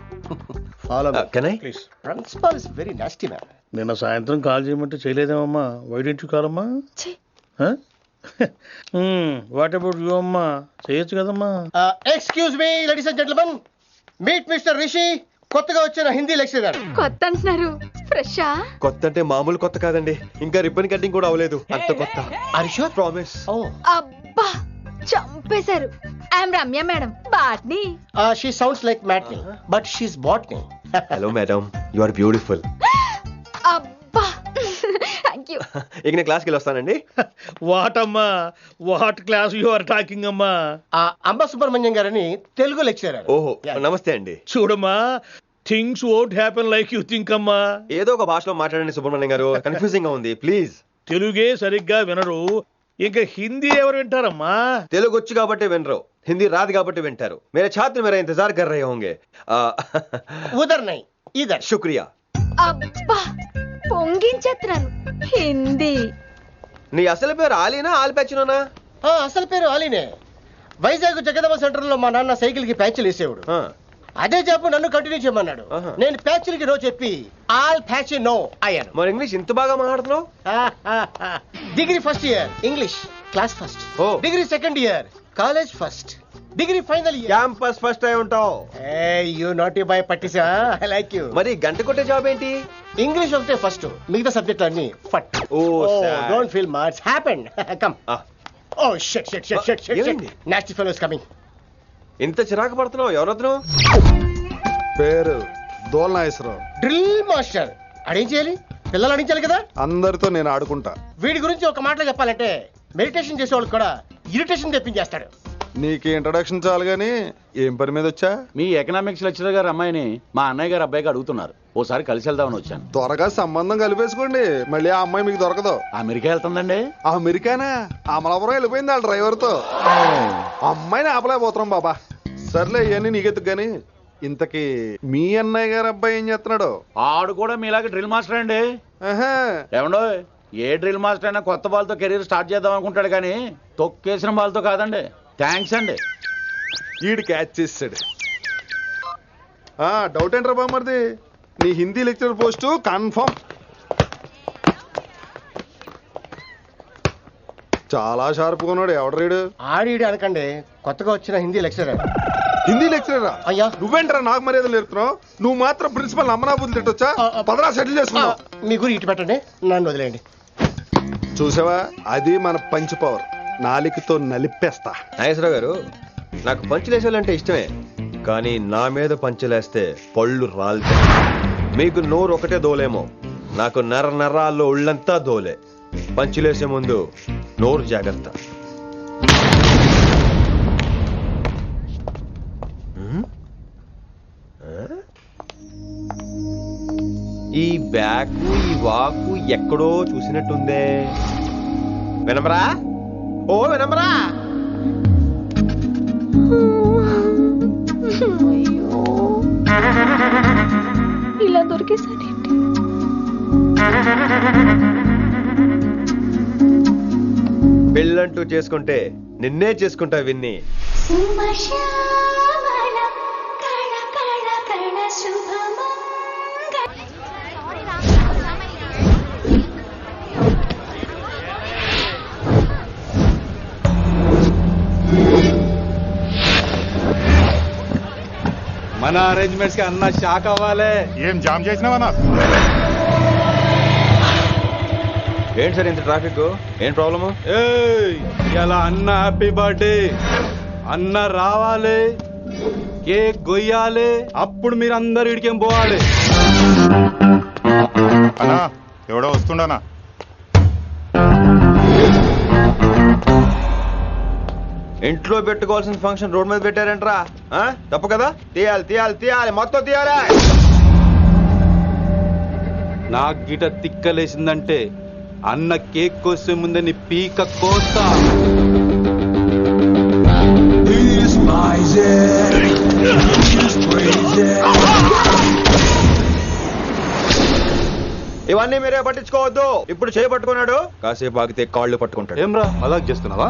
Follow me. Can I? Please. Principal is very nasty, man. నిన్న సాయంత్రం call చేయమంటే చేయలేదేమమ్మా? Why don't you call అమ్మా? What about you అమ్మా? చేయొచ్చు కదమ్మా. Excuse me, ladies and gentlemen. Meet Mr. Rishi. కొత్తగా వచ్చిన Hindi lecturer. కొత్త అంటున్నారు, ఫ్రెషా? కొత్త అంటే మామూలు కొత్త కాదండి, ఇంకా రిబ్బన్ కటింగ్ కూడా అవ్వలేదు, అంత కొత్త. Are you sure? Promise. అబ్బా, చంపేశారు. I'm Ramya madam, botany. She sounds like Matney, but she's botany. Hello madam, you are beautiful. అబ్బా, థ్యాంక్ యూ. ఇక నేను క్లాస్కి వెళ్ళొస్తానండి. వాట్ అమ్మా, what class you are talking అమ్మా? అంబ సుబ్రహ్మణ్యం గారని తెలుగు లెక్చరర్. ఓహో, నమస్తే అండి. చూడమ్మా, things won't happen like you think అమ్మా. ఏదో ఒక భాషలో మాట్లాడండి సుబ్రహ్మణ్యం గారు, కన్ఫ్యూజింగ్ గా ఉంది, ప్లీజ్. తెలుగే సరిగ్గా వినరు, ఇంకా హిందీ ఎవరు వింటారమ్మా? తెలుగు వచ్చు కాబట్టి వినరు, హిందీ రాదు కాబట్టి వింటారు. मेरे छात्र मेरा इंतजार कर रहे होंगे. उधर नहीं, इधर. शुक्रिया. అబ్బా, పొంగించేస్తున్నాను. హిందీ. నీ అసలు పేరు ఆలీనా, ఆల్ ప్యాచినోనా? అసలు పేరు ఆలీనే. వైజాగ్ జగదమ్మ సెంటర్ లో మా నాన్న సైకిల్ కి ప్యాచ్లు వేసేవాడు. అదే జాబ్ నన్ను కంటిన్యూ చేయమన్నాడు. నేను ప్యాచ్లకి నో చెప్పి ఆల్ ప్యాచ్ నో అయ్యాను. మరి ఇంగ్లీష్ ఇంత బాగా మాట్లాడుతున్నావు? Degree first year English class first. Degree second year college first. Degree final year campus first అయి ఉంటావు. యూ నాటీ బాయ్ పట్టిసా. I like you. మరి గంట కొట్టే జాబ్ ఏంటి? ఇంగ్లీష్ ఒకటే ఫస్ట్, మిగతా సబ్జెక్ట్ అన్ని ఫట్. Don't feel much happened. Come. Oh shit shit shit shit shit. Nasty fellows coming. ఇంత చిరాకు పడుతున్నావు, ఎవరొద్దు? పేరు దోల్నాగేశ్వరరావు. Drill master. అడిగి చేయాలి, పిల్లలు అడిగించాలి కదా. అందరితో నేను ఆడుకుంటా. వీడి గురించి ఒక మాటలో చెప్పాలంటే మెడిటేషన్ చేసేవాళ్ళు కూడా ఇరిటేషన్ తెప్పించేస్తాడు. నీకు ఇంట్రడక్షన్ చాలు గానీ ఏం పని మీద వచ్చా? మీ ఎకనామిక్స్ లెక్చరర్ గారు అమ్మాయిని మా అన్నయ్య గారు అబ్బాయికి అడుగుతున్నారు, ఓసారి కలిసి వెళ్దామని వచ్చాను. త్వరగా సంబంధం కలిపేసుకోండి, మళ్ళీ ఆ అమ్మాయి మీకు దొరకదు. అమెరికా వెళ్తుందండి. అమెరికానా? అమలాపురం వెళ్ళిపోయింది వాళ్ళ డ్రైవర్ తో. అమ్మాయిని ఆపలేకపోతున్నాం బాబా. సర్లే, ఇవన్నీ నీకెత్తుకు గాని ఇంతకీ మీ అన్నయ్య గారు అబ్బాయి ఏం చేస్తున్నాడు? ఆడు కూడా మీలాగే డ్రిల్ మాస్టర్ అండి. ఏమండో, ఏ డ్రిల్ మాస్టర్ అయినా కొత్త బాల్తో కెరీర్ స్టార్ట్ చేద్దాం అనుకుంటాడు కానీ తొక్కేసిన బాల్తో కాదండి. థ్యాంక్స్ అండి. ఈడు క్యాచ్ చేసాడు. డౌట్ ఏంట్రా బామ్మర్ది, నీ హిందీ లెక్చరర్ పోస్టు కన్ఫర్మ్. చాలా షార్ప్గా ఉన్నాడు. ఎవడు రీడు? ఆడీడు అనకండి, కొత్తగా వచ్చిన హిందీ లెక్చరర్. హిందీ లెక్చరరా అయ్యా నువ్వేంట్రా నాకు మర్యాదలు నేర్పుతున్నావు? నువ్వు మాత్రం ప్రిన్సిపల్ అమ్మనాబుద్ధి తిట్టొచ్చా? పదరా సెటిల్ చేసుకున్నావు. మీ గురి ఇటు పెట్టండి, నన్ను వదిలేయండి. చూసావా, అది మన పంచ్ పవర్. నాలికతో నలిపేస్తా. నాగేశ్వరరావు గారు, నాకు పంచులేసాలంటే ఇష్టమే, కానీ నా మీద పంచులేస్తే పళ్ళు రాలుతాయి. మీకు నోరు ఒకటే దోలేమో, నాకు నరాల్లో ఒళ్ళంతా దోలే. పంచులేసే ముందు నోరు జాగ్రత్త. ఈ బ్యాకు ఈ వాకు ఎక్కడో చూసినట్టుందే. వినమరా? ఓ వినమరా? ఇలా దొరికేసాడేంటి? పెళ్ళంటూ చేసుకుంటే నిన్నే చేసుకుంటా విన్ని. మన అరేంజ్మెంట్స్ కి అన్న షాక్ అవ్వాలి. ఏం జామ్ చేసినావా? ఏంటి సార్ ఇంత ట్రాఫిక్? ఏం ప్రాబ్లము? ఇలా అన్న హ్యాపీ బర్త్డే, అన్న రావాలి, కేక్ గొయ్యాలి, అప్పుడు మీరు అందరు ఇడికేం పోవాలి. అన్నా ఎవడో వస్తుండనా? ఇంట్లో పెట్టుకోవాల్సిన ఫంక్షన్ రోడ్ మీద పెట్టారంటరా? తప్పు కదా? తీయాలి తీయాలి తీయాలి, మొత్తం తీయాలి. నాకు గిట తిక్కలేసిందంటే అన్న కేక్ కోసే ముందే నీ పీక కోస్తా. ఇవన్నీ మీరే పట్టించుకోవద్దు. ఇప్పుడు చేయి పట్టుకున్నాడు, కాసేపు ఆగితే కాళ్ళు పట్టుకుంటాడు. ఏమ్రా అలా చేస్తున్నావా?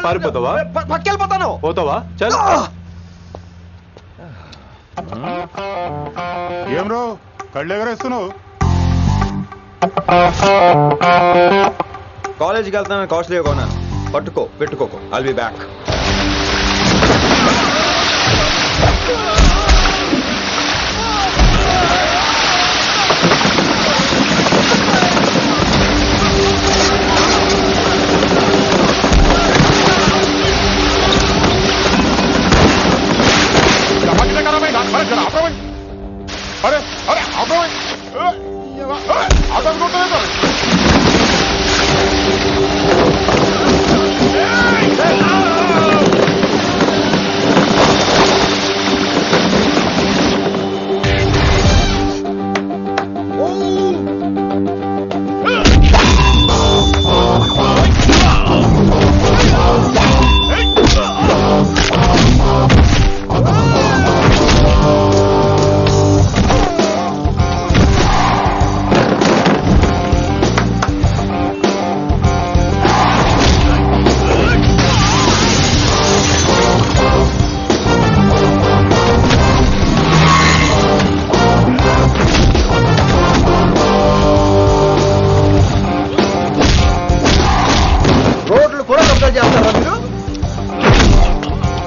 పారిపోతావా? పట్టుకెళ్ళిపోతాను. పోతావా? చల్. ఏం రో కళ్ళు ఎగరేస్తున్నావు? కాలేజీకి వెళ్తాను, కాస్ట్లీగా కొన్నాను. పట్టుకో, పెట్టుకోకు. I'll be back. अरे अरे आता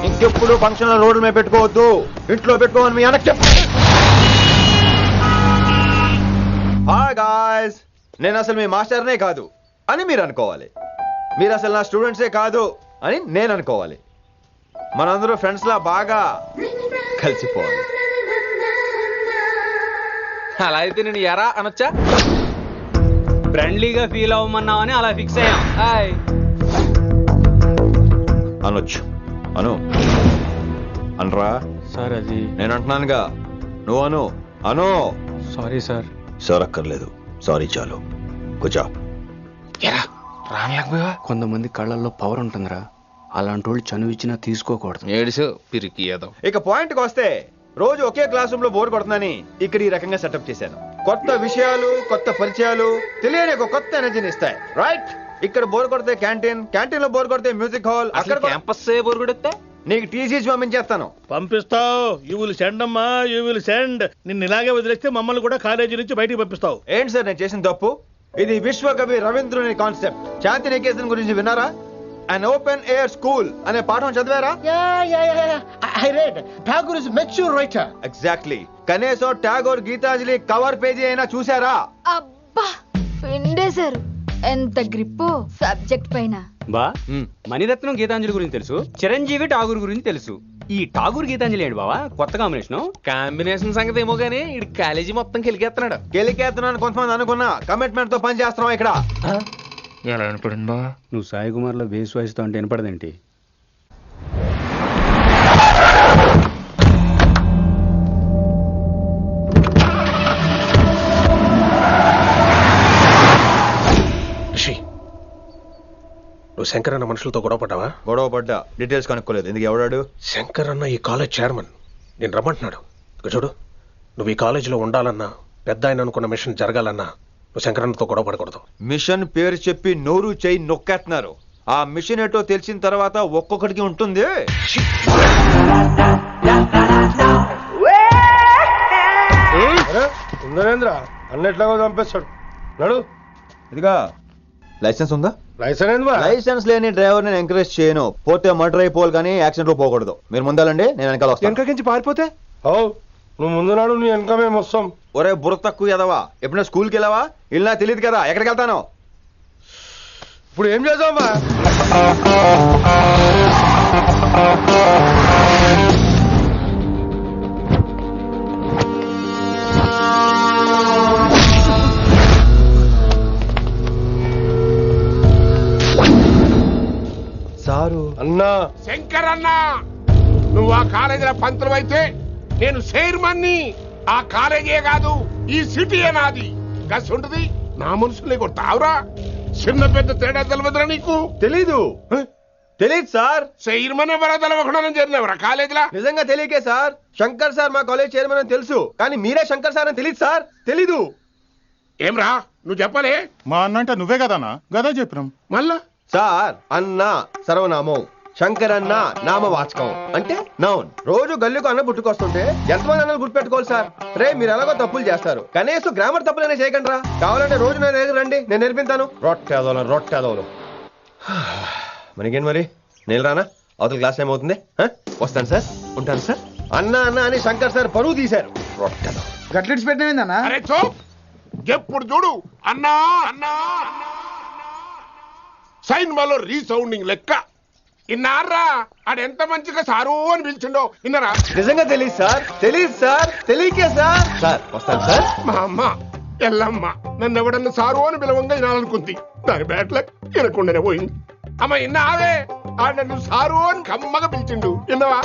ఇంకెప్పుడు ఫంక్షన్ రోడ్ల మీద పెట్టుకోవద్దు, ఇంట్లో పెట్టుకోమని మీ అన్నకి చెప్పు. హాయ్ గాయ్స్, నేను అసలు మీ మాస్టర్నే కాదు అని మీరు అనుకోవాలి. మీరు అసలు నా స్టూడెంట్సే కాదు అని నేను అనుకోవాలి. మనందరూ ఫ్రెండ్స్ లా బాగా కలిసిపోవాలి. అలా అయితే నేను ఎరా అనొచ్చా? ఫ్రెండ్లీగా ఫీల్ అవ్వమన్నావని అలా ఫిక్స్ అయ్యాం. హాయ్ అనొచ్చు. అను అనరా సార్? అది నేను అంటున్నానుగా, నువ్వు అను. అను. Sorry sir. సార్ అక్కర్లేదు, సారీ చాలు. కూర్చో. కొంతమంది కళ్ళల్లో పవర్ ఉంటుందిరా, అలాంటి వాళ్ళు చనువు ఇచ్చినా తీసుకోకూడదు. ఏడిసో పిరికి ఏదో. ఇక పాయింట్కి వస్తే, రోజు ఒకే క్లాస్ రూమ్ లో బోర్ కొడుతుందని ఇక్కడ ఈ రకంగా సెటప్ చేశాను. కొత్త విషయాలు, కొత్త పరిచయాలు తెలియని ఒక కొత్త ఎనర్జీని ఇస్తాయి. రైట్? ఇక్కడ బోర్ కొడితే క్యాంటీన్, క్యాంటీన్ లో బోర్ కొడితే మ్యూజిక్ హాల్, అక్కడ క్యాంపస్ బోర్ కొడితే నీకు టీసీస్ పంపించేస్తాను. పంపిస్తావు. యూ విల్ సెండ్ అమ్మా, యూ విల్ సెండ్. నిన్ను ఇలాగే వదిలేస్తే మమ్మల్ని కూడా కాలేజీ నుంచి బయటికి పంపిస్తావు. ఏంటి సార్ నేను చేసిన తప్పు? ఇది విశ్వకవి రవీంద్రుని కాన్సెప్ట్. శాంతి నికేతన్ గురించి విన్నారా? an open air school అనే పాఠం చదివారా? I read. Tagore is a mature writer. Exactly. కనీసం టాగోర్ గీతాంజలి కవర్ పేజీ అయినా చూసారా? అబ్బా పిండేశారు. ఎంత గ్రిప్పు సబ్జెక్ట్ పైన. బా మణిరత్నం గీతాంజలి గురించి తెలుసు, చిరంజీవి ఠాగూర్ గురించి తెలుసు. ఈ ఠాగూర్ గీతాంజలి ఏంటి బావా కొత్త కాంబినేషన్ సంగతి ఏమో గానీ ఇడు కాలేజీ మొత్తం కెలికేస్తున్నాడు. గెలికేస్తున్నాను కొంతమంది అనుకున్నా, కమిట్మెంట్ తో పని చేస్తున్నాం ఇక్కడ. ఎలా వినపడిందా? నువ్వు సాయి కుమార్ లో బేస్ వాయిస్ తో అంటే వినపడదేంటి? నువ్వు శంకర్ అన్న మనుషులతో గొడవ పడ్డా డీటెయిల్స్ కనుక్కోలేదు. ఎందుకు ఎవడాడు? శంకర్ అన్న ఈ కాలేజ్ చైర్మన్, నేను రమ్మంటున్నాడు. చూడు, నువ్వు ఈ కాలేజీలో ఉండాలన్నా, పెద్ద ఆయన అనుకున్న మిషన్ జరగాలన్నా నువ్వు శంకర్ అన్నతో గొడవ పడకూడదు. మిషన్ పేరు చెప్పి నోరు చేయి నొక్కేస్తున్నారు. ఆ మిషన్ ఏటో తెలిసిన తర్వాత ఒక్కొక్కడికి ఉంటుంది. ఉందనేంద్ర అన్నెట్లాగో చంపేస్తాడు. నడు. ఇదిగా లైసెన్స్ ఉందా? లైసెన్స్ లేని డ్రైవర్ నేను ఎంకరేజ్ చేయను. పోతే మర్డర్ అయిపోవాలి కానీ యాక్సిడెంట్ లో పోకూడదు. మీరు ముందాలండి, నేను వెనకాల వస్తాను. వెనకకించి పారిపోతే నువ్వు ముందు నాడు నీ వెనక మేము వస్తాం. ఒరే బుర్ర తక్కువ ఎదవా, ఎప్పుడైనా స్కూల్కి వెళ్ళావా? ఇలా తెలియదు కదా ఎక్కడికి వెళ్తాను. ఇప్పుడు ఏం చేద్దామా? సారు అన్నా, శంకర్ అన్నా, నువ్వు ఆ కాలేజీలో పంతులు అయితే నేను చైర్మన్ని. ఆ కాలేజీ కాదు, ఈ సిటీయే నాది. గస్ ఉంటుంది నా మనుషుల్ని కొడతావురా? చిన్న పెద్ద తేడా తెలవదురా నీకు? తెలీదు సార్. చైర్మన్ ఎవరో తెలవకుండా చేరినవరా కాలేజీలో? నిజంగా తెలియకే సార్. శంకర్ సార్ మా కాలేజ్ చైర్మన్ అని తెలుసు, కానీ మీరే శంకర్ సార్ అని తెలియదు సార్. తెలీదు. ఏమ్రా నువ్వు చెప్పలే? మా అన్న అంటే నువ్వే కదన్నా, గదా చెప్పినాం. మళ్ళా సార్ అన్న సర్వనామం, శంకర్ అన్న నామవాచకం అంటే నౌన్. రోజు గల్లుకు అన్న పుట్టుకొస్తుంటే ఎంతమంది అన్నలు గుర్తుపెట్టుకోవాలి సార్? రే మీరు ఎలాగో తప్పులు చేస్తారు, కనీసం గ్రామర్ తప్పులైనా చేయకండి రా. కావాలంటే రోజు నా దగ్గర రండి, నేను నేర్పిస్తాను. రొట్టెదోలు మనకేంటి మరి? నేను రానా? అవతల క్లాస్ టైం అవుతుంది. వస్తాను సార్, ఉంటాను సార్. అన్న అన్న అని శంకర్ సార్ పరువు తీశారు. రొట్టెదో గట్లెట్స్ పెట్టినా ఎప్పుడు చూడు అన్నా అన్నా సైన్ మాలో రీసౌండింగ్ లెక్క. ఇన్నారా ఆడెంత మంచిగా సారు అని పిలిచిండో ఇన్నరా? నిజంగా తెలియదు సార్. తెలియకే సార్. సార్ వస్తాను సార్. మా అమ్మ ఎల్లమ్మ నన్ను ఎవడన్నా సారు అని పిలవంగా వినాలనుకుంది. దాని బ్యాట్ల వినకుండానే పోయింది. అమ్మ ఇన్నావే, ఆడ నన్ను సారు అని కమ్మగా పిలిచిండు. విన్నావా?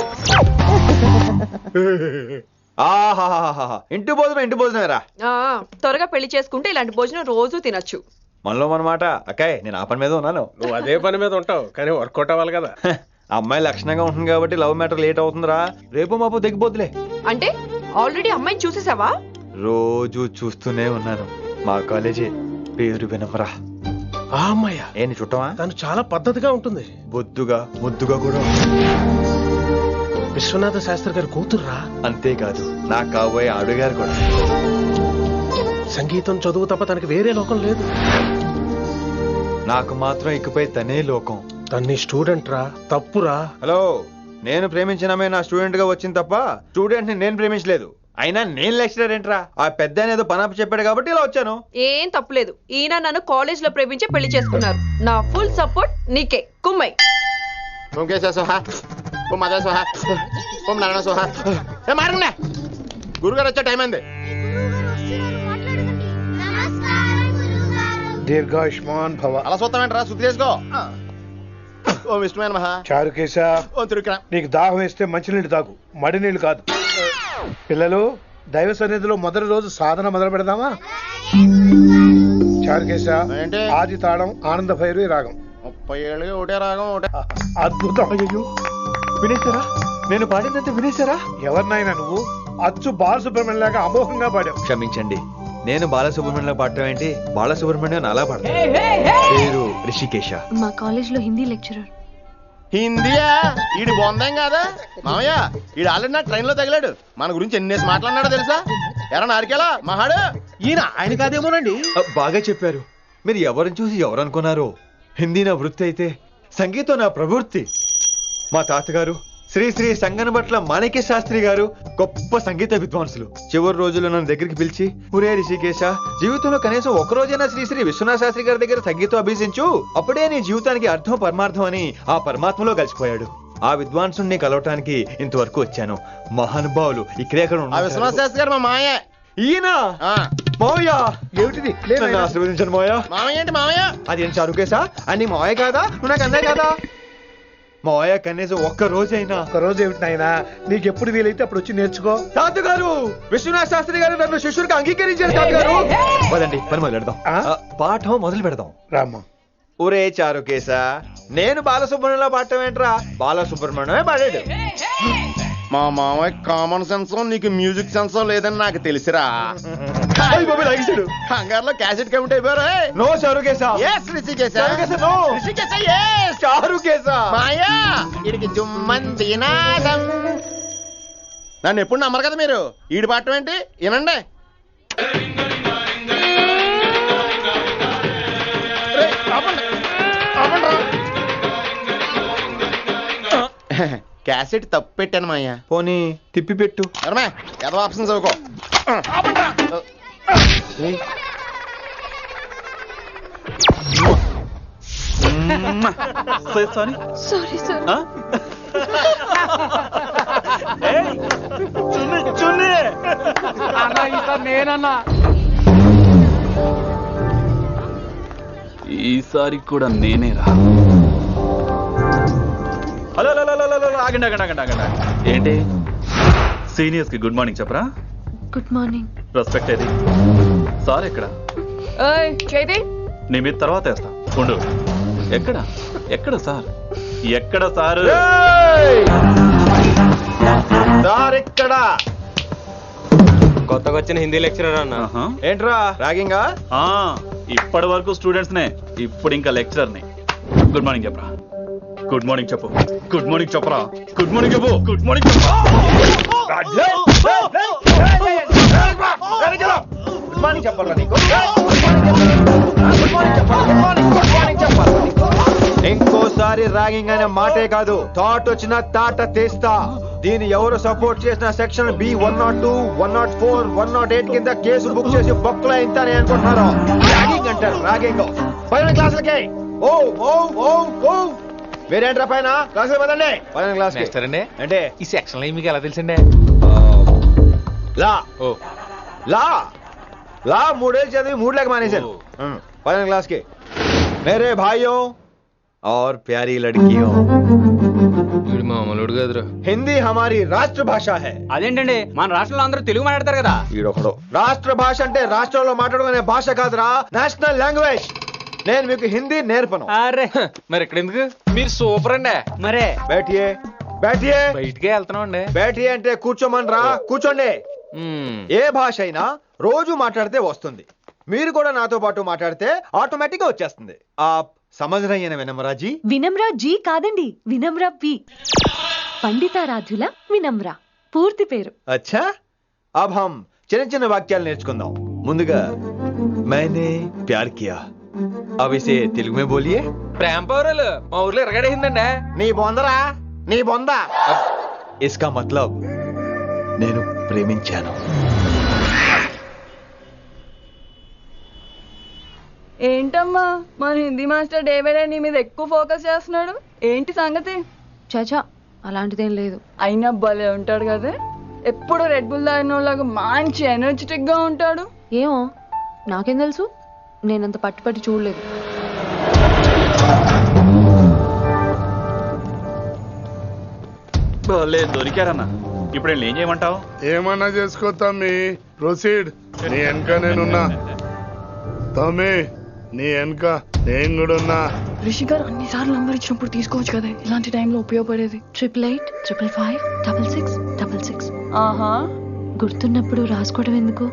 ఇంటి భోజనం రా. త్వరగా పెళ్లి చేసుకుంటే ఇలాంటి భోజనం రోజు తినొచ్చు. మనలో మనమాట. అక్కాయ్ నేను ఆ పని మీద ఉన్నాను. నువ్వు అదే పని మీద ఉంటావు, కానీ వర్కౌట్ అవ్వాలి కదా. అమ్మాయి లక్షణంగా ఉంటుంది కాబట్టి లవ్ మ్యాటర్ లేట్ అవుతుందిరా. రేపు మాపు దిగిపోతులే. అంటే ఆల్రెడీ అమ్మాయిని చూసేసావా? రోజు చూస్తూనే ఉన్నాను. మా కాలేజీ పేరు వినమరా. ఆ అమ్మాయ ఏంటి చుట్టమా? తను చాలా పద్ధతిగా ఉంటుంది. బొద్దుగా ముద్దుగా కూడా. విశ్వనాథ శాస్త్రి గారి కూతుర్రా. అంతేకాదు నా కాబోయే ఆడుగారు కూడా. సంగీతం చదువు తప్ప తనకి వేరే లోకం లేదు. నాకు మాత్రం ఇకపై తనే లోకం. తన్ని స్టూడెంట్ రా, తప్పురా. హలో, నేను ప్రేమించినమే నా స్టూడెంట్ గా వచ్చింది తప్ప స్టూడెంట్ ని నేను ప్రేమించలేదు. అయినా నేను లెక్చరర్ ఏంట్రా? ఆ పెద్ద ఏదో పనాప చెప్పాడు కాబట్టి ఇలా వచ్చాను. ఏం తప్పులేదు. ఈయన నన్ను కాలేజ్ లో ప్రేమించి పెళ్లి చేసుకున్నారు. నా ఫుల్ సపోర్ట్ నీకే. కుమ్మై గురుగారు వచ్చే టైం అంది. దీర్ఘాయుష్మాన్ భవ. అలా చూస్తామంటారా? శుద్ధి చేసుకో. ఓ విష్ణుమైన మహా చారుకేశ, ఓ తిరుక్రా. నీకు దాహం వేస్తే మంచినీళ్ళు తాగు, మడి నీళ్ళు కాదు. పిల్లలు, దైవ సన్నిధిలో మొదటి రోజు సాధన మొదలు పెడదామా? చారుకేశ, ఆది తాళం ఆనంద భైరవి రాగం. 30 ఏళ్ళుగా ఒకటే రాగం ఒకటే. అద్భుతం. అయ్యో వినేశారా? నేను పాడిందంటే వినేశారా? ఎవరినైనా నువ్వు అచ్చు బాలసుబ్రహ్మణ్యం లాగా అమోఘంగా పాడావు. క్షమించండి, నేను బాలసుబ్రహ్మణ్యంలో పాడటం ఏంటి? బాలసుబ్రహ్మణ్యం అలా పాడతాను. పేరు రిషికేశ. మా కాలేజ్ లో హిందీ లెక్చరర్. హిందీయా? ఈడు బొందేం కాదా మామయ్య? ఈడు ఆల్రెడీ నా ట్రైన్ లో తగిలాడు. మన గురించి ఎన్నేసి మాట్లాడినాడో తెలుసా? ఎరా నారికేలా మహాడు. ఈయన ఆయన కాదేమోనండి. బాగా చెప్పారు. మీరు ఎవరిని చూసి ఎవరు అనుకున్నారు? హిందీ నా వృత్తి అయితే సంగీతం నా ప్రవృత్తి. మా తాతగారు శ్రీ శ్రీ సంగనబట్ల మాణిక్య శాస్త్రి గారు గొప్ప సంగీత విద్వాంసులు. చివరి రోజుల్లో నన్ను దగ్గరికి పిలిచి, ఒరే రిషికేశ, జీవితంలో కనీసం ఒక రోజైనా శ్రీ శ్రీ విశ్వనాథ శాస్త్రి గారి దగ్గర సంగీతం అభ్యసించు, అప్పుడే నీ జీవితానికి అర్థం పరమార్థం అని ఆ పరమాత్మలో కలిసిపోయాడు. ఆ విద్వాంసుని కలవటానికి ఇంతవరకు వచ్చాను. మహానుభావులు ఇక్కడే విశ్వనాథ శాస్త్రి గారు మా మాయ. ఈయన మావయ్య ఏమిటిది? నన్ను ఆశీర్వదించండి మావయ్య. మామయ్య ఏంటి మామయ్య? అదేం చారుకేశా? అని మావయ్య కాదా? నువ్వు నాకు అన్నయ్య కాదా? మావయ్య కనీసం ఒక్క రోజైనా. ఒక రోజు ఏమిటి నాయనా, నీకు ఎప్పుడు వీలైతే అప్పుడు వచ్చి నేర్చుకో. తాతగారు విశ్వనాథ శాస్త్రి గారు నన్ను శిష్యుడికి అంగీకరించారు. తాతగారు పదండి, పని మొదలు పెడదాం. పాఠం మొదలు పెడదాం. రామ్మా. ఒరే చారుకేశ, నేను బాలసుబ్రహ్మణ్యంలో పాడటం ఏంట్రా? బాలసుబ్రహ్మణ్యమే పాడాడు. మా మామయ్య కామన్ సెన్స్ నీకు మ్యూజిక్ సెన్స్ లేదని నాకు తెలిసిరా. కంగారులో క్యాసెట్ కమిట్ అయిపోయారా? No Charukesha. Yes Rishikesha. No Rishikesha. Yes Charukesha. మాయా ఇడికి జుమ్మంది నాదం. నన్ను ఎప్పుడు నమ్మరు కదా మీరు. ఈడి పాఠం ఏంటి వినండి. క్యాసెట్ తప్పు పెట్టాను మాయ్యా. పోనీ తిప్పి పెట్టు. ఏదో ఆప్షన్ చదువుకో. Sorry sir. నేనన్నా ఈసారి కూడా నేనేరా. హలో ఆగండి ఆగండి ఆగండి ఆగండి. ఏంటి సీనియర్స్ కి గుడ్ మార్నింగ్ చెప్పరా? Good morning. రెస్పెక్ట్ ఏది? సార్ ఎక్కడ? నీ మీద తర్వాత వేస్తా ఉండు. ఎక్కడ ఎక్కడ సార్? ఎక్కడ సారు? సార్ ఎక్కడ? కొత్తగా వచ్చిన హిందీ లెక్చరర్ అన్న. ఏంట్రా ర్యాగింగా? ఇప్పటి వరకు స్టూడెంట్స్ నే, ఇప్పుడు ఇంకా లెక్చరర్ ని. గుడ్ మార్నింగ్ చెప్పరా. గుడ్ మార్నింగ్ చెప్పు. గుడ్ మార్నింగ్ చెప్పరా. గుడ్ మార్నింగ్ చెప్పు. గుడ్ మార్నింగ్ చెప్పు. గుడ్ మార్నింగ్ చెప్పాలా నీకు? ఇంకోసారి ర్యాగింగ్ అనే మాటే కాదు, థాట్ వచ్చిన తాట తీస్తా. దీన్ని ఎవరు సపోర్ట్ చేసిన సెక్షన్ బి 102, 104, 108 కింద కేసు బుక్ చేసి బొక్కలో ఇంతనే అనుకుంటున్నారు. ర్యాగింగ్ అంటారు ర్యాగింగ్. పైన క్లాసులకి ఓ ఓ ఓ ఓ వేరేంట్రా పైన క్లాసులు పదండి. పైన క్లాస్ అండి అంటే ఈ సెక్షన్ లో మీకు ఎలా తెలిసిండే? లా లా లా 3 ఏళ్ళు చదివి 3 లేక మానేశాను. పైన क्लास के मेरे भाइयों और प्यारी लड़कियों, మామూలుడు కదరా. హిందీ हमारी రాష్ట్ర భాష है. అదేంటండి మన రాష్ట్రంలో అందరూ తెలుగు మాట్లాడతారు కదా. ఈడొకడు రాష్ట్ర భాష అంటే రాష్ట్రంలో మాట్లాడుకునే భాష కాదురా, నేషనల్ లాంగ్వేజ్. నేను మీకు హిందీ నేర్పను. అరే మరి ఇక్కడ ఎందుకు? మీరు సూపర్ అండి. మరే బైఠియే బైఠియే. బయటికే వెళ్తున్నాం అండి. బైఠియే అంటే కూర్చోమనరా, కూర్చోండి. ఏ భాష అయినా రోజు మాట్లాడితే వస్తుంది. మీరు కూడా నాతో పాటు మాట్లాడితే ఆటోమేటిక్ గా వచ్చేస్తుంది. సమझ रही है ना विनम्रा जी? వినమ్రా జీ కాదండి, వినమ్రా వి. పండితారాధ్యుల వినమ్రా పూర్తి పేరు. अच्छा अब हम చిన్న చిన్న వాక్యాలు నేర్చుకుందాం. ముందుగా मैंने प्यार किया. अब इसे తెలుగు में बोलिए. ప్రేమ పౌరాలు మా ఊర్లో ఎరగడేసిందండి. నీ బొందరా, నీ బొంద. इसका मतलब నేను ప్రేమించాను. ఏంటమ్మా మన Hindi master day by day నీ మీద ఎక్కువ ఫోకస్ చేస్తున్నాడు, ఏంటి సంగతి? చాచా అలాంటిదేం లేదు. అయినా భలే ఉంటాడు కదా, ఎప్పుడు రెడ్ బుల్ తాగినోళ్ళగా మంచి ఎనర్జెటిక్ గా ఉంటాడు. ఏమో నాకేం తెలుసు, నేనంత పట్టుపట్టి చూడలేదు. దొరికారన్నా. ఇప్పుడు ఏం చేయమంటావు? ఏమన్నా చేసుకో తమ్మి, ప్రొసీడ్. నీ వెనక నేనున్నా తమ్మి, నీ వెనక నేను కూడా ఉన్నా. రిషి గారు అన్నిసార్లు నంబర్ ఇచ్చినప్పుడు తీసుకోవచ్చు కదా, ఇలాంటి టైంలో ఉపయోగపడేది. 88555666. ఆహా, గుర్తున్నప్పుడు రాసుకోవడం ఎందుకు?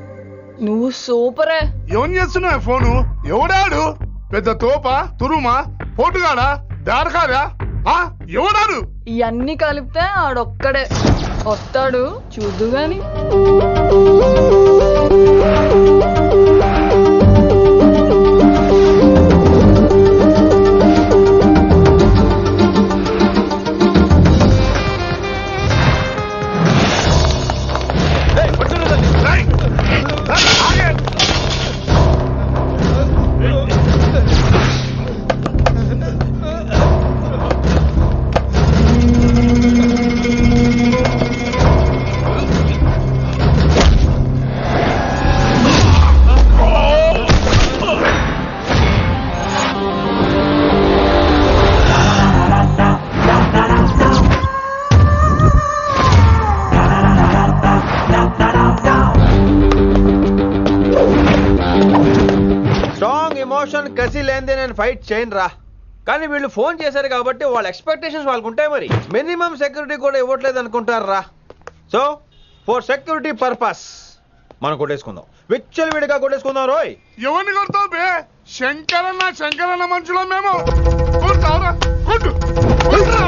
నువ్వు సూపరే. ఏం చేస్తున్నావు ఫోను? ఎవడాడు? పెద్ద తోప, తురుమా, పోటుగాడా, దారకారా? ఎవడాడు? ఇవన్నీ కలిపితే ఆడొక్కడే వస్తాడు, చూద్దు గాని. లేనిదే నేను ఫైట్ చేయను రా. కానీ వీళ్ళు ఫోన్ చేశారు కాబట్టి వాళ్ళ ఎక్స్పెక్టేషన్స్ వాళ్ళకు ఉంటాయి. మరి మినిమం సెక్యూరిటీ కూడా ఇవ్వట్లేదు అనుకుంటారు రా. సో ఫర్ సెక్యూరిటీ పర్పస్ మనం కొట్టేసుకుందాం, విచ్చలు విడిగా కొట్టేసుకుందాం. రోయ్ ఎవరిని కొడతావు బే? శంకరన్న మనుషులో మేము కొడతావురా. కొట్టు కొట్టురా.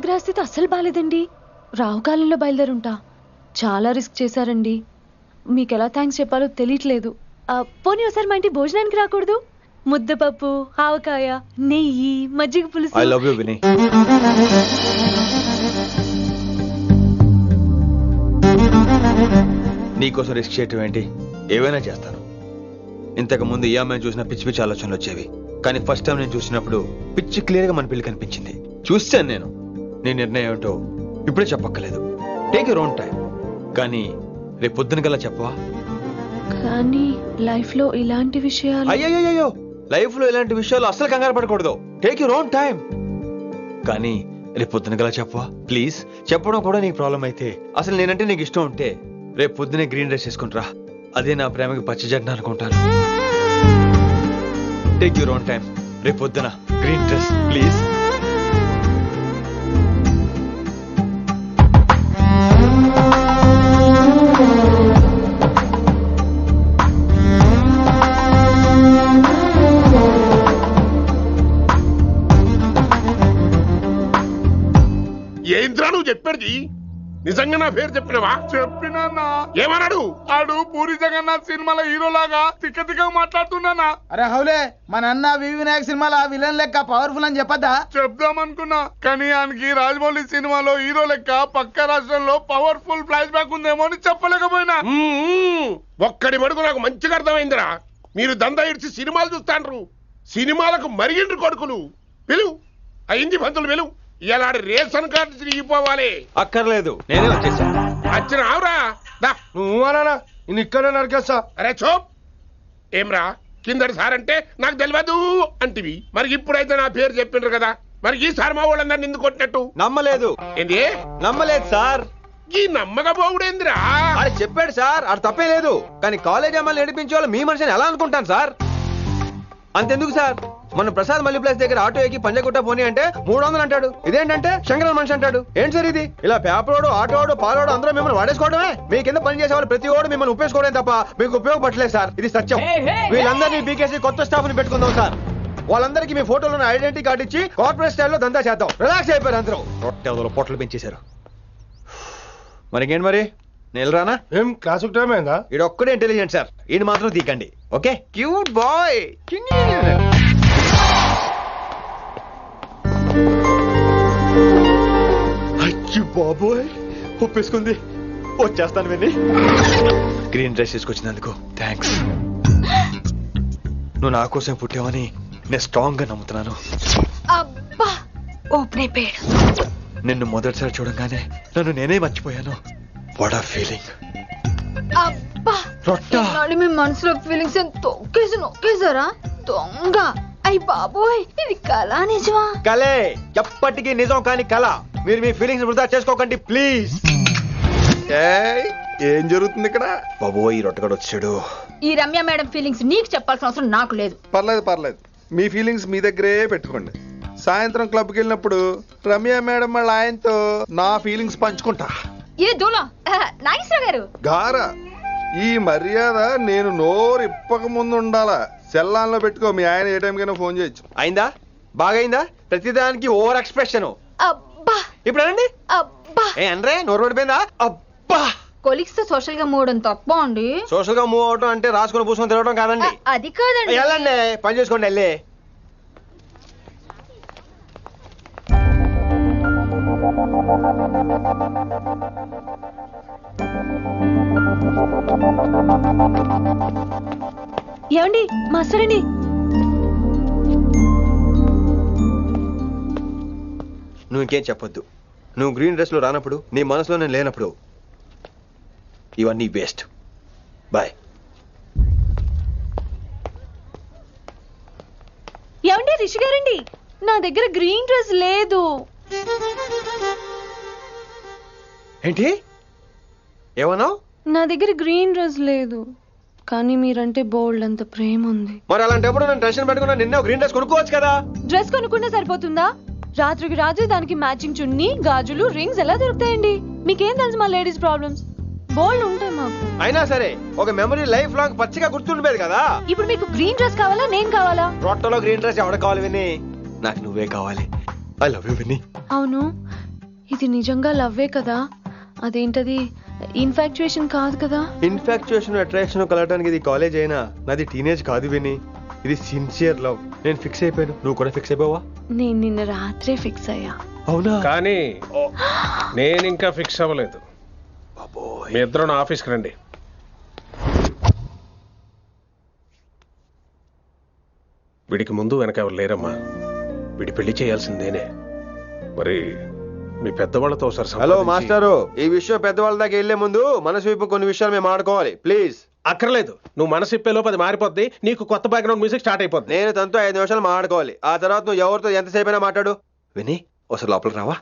గ్రహస్థితి అస్సలు బాలేదండి. రావుకాలంలో బయలుదేరుంటా. చాలా రిస్క్ చేశారండి. మీకు ఎలా థ్యాంక్స్ చెప్పాలో తెలియట్లేదు. పోనీ ఒకసారి మా ఇంటి భోజనానికి రాకూడదు? ముద్దపప్పు, ఆవకాయ, నెయ్యి, మజ్జిగ పులుసు. I love you Vinay. నీకోసం రిస్క్ చేయటం ఏంటి? ఏవైనా చేస్తాను. ఇంతకు ముందు ఈ అమ్మాయిని చూసిన పిచ్చి పిచ్చి ఆలోచనలు వచ్చేవి, కానీ ఫస్ట్ టైం నేను చూసినప్పుడు పిచ్చి క్లియర్ గా మన పిల్లి కనిపించింది. చూస్తాను నేను. నీ నిర్ణయం ఏంటో ఇప్పుడే చెప్పక్కర్లేదు. Take your own time. కానీ రేపు పొద్దున కల్లా చెప్పవా? కానీ లైఫ్ లో ఇలాంటి విషయాలు. అయ్యో, లైఫ్ లో ఇలాంటి విషయాలు అసలు కంగారు పడకూడదు. Take your own time. కానీ రేపు పొద్దున కల్లా చెప్పవా ప్లీజ్? చెప్పడం కూడా నీకు ప్రాబ్లం అయితే, అసలు నేనంటే నీకు ఇష్టం ఉంటే రేపు పొద్దునే గ్రీన్ డ్రెస్ వేసుకుంటారా. అదే నా ప్రేమకి పచ్చజెండా అనుకుంటాను. Take your own time. రేపు పొద్దున గ్రీన్ డ్రెస్ ప్లీజ్. ఏంద్రా నువ్వు చెప్పేది? నిజంగా నా పేరు చెప్పినవా? చెప్పినా. ఏమన్నాడు? ఆడు పూరి జగన్నాథ్ సినిమాలో హీరోలాగా తిక్క తిక్క మాట్లాడుతున్నానా? అరే హౌలే, మన అన్న వినాయక్ సినిమాలో విలన్ లెక్క పవర్ఫుల్ అని చెప్పద్దా? చెప్దామనుకున్నా, కానీ ఆయనకి రాజమౌళి సినిమాలో హీరో లెక్క పక్క రాష్ట్రంలో పవర్ఫుల్ ఫ్లాష్ బ్యాక్ ఉందేమో అని చెప్పలేకపోయినా. ఒక్కడి మడుగు నాకు మంచిగా అర్థమైందిరా. మీరు దందా ఇడిచి సినిమాలు చూస్తాండ్రు. సినిమాలకు మరిగిండ్రు కొడుకులు. పిలువు అయింది పంతులు, పిలువు. ఇలా రేషన్ కార్డు తిరిగిపోవాలి. అక్కర్లేదు, నేనే వచ్చేసా. వచ్చిన ఆవురా. నేను ఇక్కడే నరికేస్తా. అరే చోప్. ఏమ్రా కిందటి సార్ అంటే నాకు తెలియదు అంటివి, మరి ఇప్పుడైతే నా పేరు చెప్పిండ్రు కదా, మరి ఈ సార్ మా వాళ్ళందరినీ ఎందుకు కొట్టినట్టు? నమ్మలేదు. ఏంది? నమ్మలేదు సార్. ఈ నమ్మకపోవుడేందిరా? అది చెప్పాడు సార్, అది తప్పే లేదు. కానీ కాలేజ్ అమ్మాయిలు నడిపించే వాళ్ళు మీ మనిషిని ఎలా అనుకుంటాను సార్? అంతెందుకు సార్, మన ప్రసాద్ మల్లి ప్లేస్ దగ్గర ఆటో ఎక్కి పంజగుట్ట పోనీ అంటే 300 అంటాడు. ఇదేంటంటే శంకర మనిషి అంటాడు. ఏంటి సార్ ఇది? ఇలా పేపరోడు, ఆటోడు, పాలోడు అందరూ మిమ్మల్ని వాడేసుకోవడమే. మీ కింద పని చేసే వాళ్ళు ప్రతి ఓడు మిమ్మల్ని ఉపయోగించుకోవడం తప్ప మీకు ఉపయోగపడలేదు సార్. ఇది సత్యం. వీళ్ళందరినీ బీకేసి కొత్త స్టాఫ్ ని పెట్టుకుందాం సార్. వాళ్ళందరికీ మీ ఫోటోలో ఐడెంటిటీ కార్డు ఇచ్చి కార్పొరేట్ స్టైల్లో దందా చేద్దాం. రిలాక్స్ అయిపోయారు అందరూ. పొట్టలు పెంచేశారు. మరికేంటి మరి నేను రానా ఏం క్లాస్ టైం అయిందా? ఈడు ఒక్కడే ఇంటెలిజెంట్ సార్, ఈయన మాత్రం తీకండి. Okay cute boy. అయ్యో బాబోయ్, ఒప్పేసుకుంది. వచ్చేస్తాను విని. గ్రీన్ డ్రెస్ తీసుకొచ్చినందుకు థ్యాంక్స్. నువ్వు నా కోసం పుట్టావని నేను స్ట్రాంగ్ గా నమ్ముతున్నాను. అబ్బా ఓపెన్ అయిపోయాడు. నిన్ను మొదటిసారి చూడంగానే నన్ను నేనే మర్చిపోయాను. వాట్ ఆ ఫీలింగ్. అబ్బా మీ మనసులో ఫీలింగ్స్ తొక్కేసి నొక్కేసారా దొంగ. అయ్యి బాబోయ్, ఇది కళ నిజమా? కలే, ఎప్పటికీ నిజం కాని కళ. మీరు మీ ఫీలింగ్స్ వృధా చేసుకోకండి ప్లీజ్. ఏం జరుగుతుంది ఇక్కడ? బాబోయ్, ఈ రొట్టగడు వచ్చాడు. ఈ రమ్య మేడం ఫీలింగ్స్ నీకు చెప్పాల్సిన అవసరం నాకు లేదు. పర్లేదు, మీ ఫీలింగ్స్ మీ దగ్గరే పెట్టుకోండి. సాయంత్రం క్లబ్కి వెళ్ళినప్పుడు రమ్య మేడం వాళ్ళ ఆయనతో నా ఫీలింగ్స్ పంచుకుంటా. ఏ దూలా నాగేశ్వర గారు గారా, ఈ మర్యాద నేను నోరు ఇప్పక ముందు ఉండాలా. సెల్లాన్లో పెట్టుకో, మీ ఆయన ఏ టైంకైనా ఫోన్ చేయొచ్చు. అయిందా? బాగైందా? ప్రతిదానికి ఓవర్ ఎక్స్ప్రెషన్. అబ్బా ఇప్పుడు అనండి. అబ్బా ఏ అనరే, నోరు పడిపోయిందా? అబ్బా, కొలిక్స్ తో సోషల్ గా మూవ్ తప్ప అండి. సోషల్ గా మూవ్ అవటం అంటే రాసుకొని పూసుకొని తిరగడం కాదండి. అది కాదండి. వెళ్ళండి, పని చేసుకోండి. వెళ్ళి ఏమండి మాస్టర్ అండి, నువ్వు ఇంకేం చెప్పొద్దు. నువ్వు గ్రీన్ డ్రెస్ లో రానప్పుడు, నీ మనసులో నేను లేనప్పుడు ఇవన్నీ వేస్ట్. బాయ్. ఏమండి రిషి గారండి, నా దగ్గర గ్రీన్ డ్రెస్ లేదు. ఏంటి ఏమన్నావు? నా దగ్గర గ్రీన్ డ్రెస్ లేదు, కానీ మీరంటే బోల్డ్ అంత ప్రేమ ఉంది. మరి అలాంటప్పుడు నేను టెన్షన్ పెట్టుకున్నా, నిన్నే గ్రీన్ డ్రెస్ కొనుక్కోవచ్చు కదా. డ్రెస్ కొనుక్కుంటే సరిపోతుందా? రాత్రికి రాత్రి దానికి మ్యాచింగ్ చున్నీ, గాజులు, రింగ్స్ ఎలా దొరుకుతాయండి? మీకేం తెలుసు మా లేడీస్ ప్రాబ్లమ్స్? బోల్డ్ ఉంటాయి మాకు. అయినా సరే ఒక మెమరీ లైఫ్ లాంగ్ పచ్చిగా గుర్తుండిపోయేది కదా. ఇప్పుడు మీకు గ్రీన్ డ్రెస్ కావాలా, నేను కావాలా? రొట్టలో గ్రీన్ డ్రెస్ ఎవడ కావాలి విని? నాకు నువ్వే కావాలి. ఐ లవ్ యూ విని. అవును, ఇది నిజంగా లవ్వే కదా? అదేంటది ఇన్ఫాక్చుయేషన్ కాదు కదా? ఇన్ఫాక్చుయేషన్ అట్రాక్షన్ కలగడానికి ఇది కాలేజ్ అయినా నాది టీనేజ్ కాదు విని. ఇది సిన్సియర్ లవ్. నేను ఫిక్స్ అయిపోయాను, నువ్వు కూడా ఫిక్స్ అయిపోవా? నేను నిన్న రాత్రే ఫిక్స్ అయ్యా. అవునా? కానీ నేను ఇంకా ఫిక్స్ అవ్వలేదు. మీ ఇద్దరు నా ఆఫీస్కి రండి. వీడికి ముందు వెనక ఎవరు లేరమ్మా. వీడి పెళ్లి చేయాల్సిందేనే. మరి మీ పెద్దవాళ్ళతో ఒకసారి హలో మాస్టారు, ఈ విషయం పెద్దవాళ్ళ దాకా వెళ్లే ముందు మనసు వైపు కొన్ని విషయాలు మేము ఆడుకోవాలి ప్లీజ్. అక్కర్లేదు, నువ్వు మనసు ఇప్పేలోపు అది మారిపోద్ది. నీకు కొత్త బ్యాక్గ్రౌండ్ మ్యూజిక్ స్టార్ట్ అయిపోద్ది. నేను తనతో 5 నిమిషాలు మాట్లాడుకోవాలి. ఆ తర్వాత నువ్వు ఎవరితో ఎంతసేపు అయినా మాట్లాడు. విని ఒకసారి లోపలికి రావా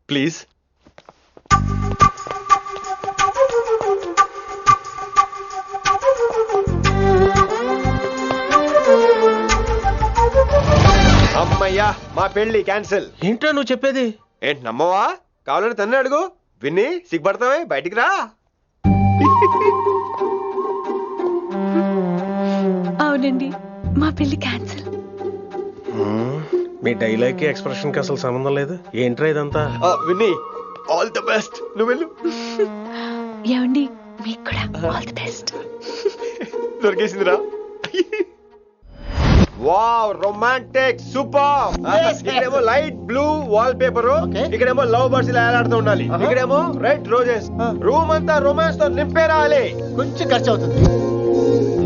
ప్లీజ్? అమ్మయ్యా, మా పెళ్లి క్యాన్సిల్. ఏంటో నువ్వు చెప్పేది? ఏంటి నమ్మవా? కావాలని తన్నే అడుగు. విన్ని సిగ్గుపడతావే, బయటికి రా. అవునండి, మా పెళ్లి క్యాన్సిల్. మీ డైలాగ్ కి ఎక్స్ప్రెషన్ కి అసలు సంబంధం లేదు. ఏంట్రా ఇదంతా? విన్ని ఆల్ ది బెస్ట్. నువ్వు వెళ్ళు. ఏమండి మీకు కూడా ఆల్ ది బెస్ట్. దొరికేసిందిరా. Wow, romantic, super. ఇక్కడేమో లైట్ బ్లూ వాల్ పేపర్, ఇక్కడేమో లవ్ బర్డ్స్ ఇలా ఏలాడుతూ ఉండాలి, ఇక్కడేమో రెడ్ రోజెస్. రూమ్ అంతా రొమాన్స్ తో నింపే రావాలి. కొంచెం ఖర్చు అవుతుంది.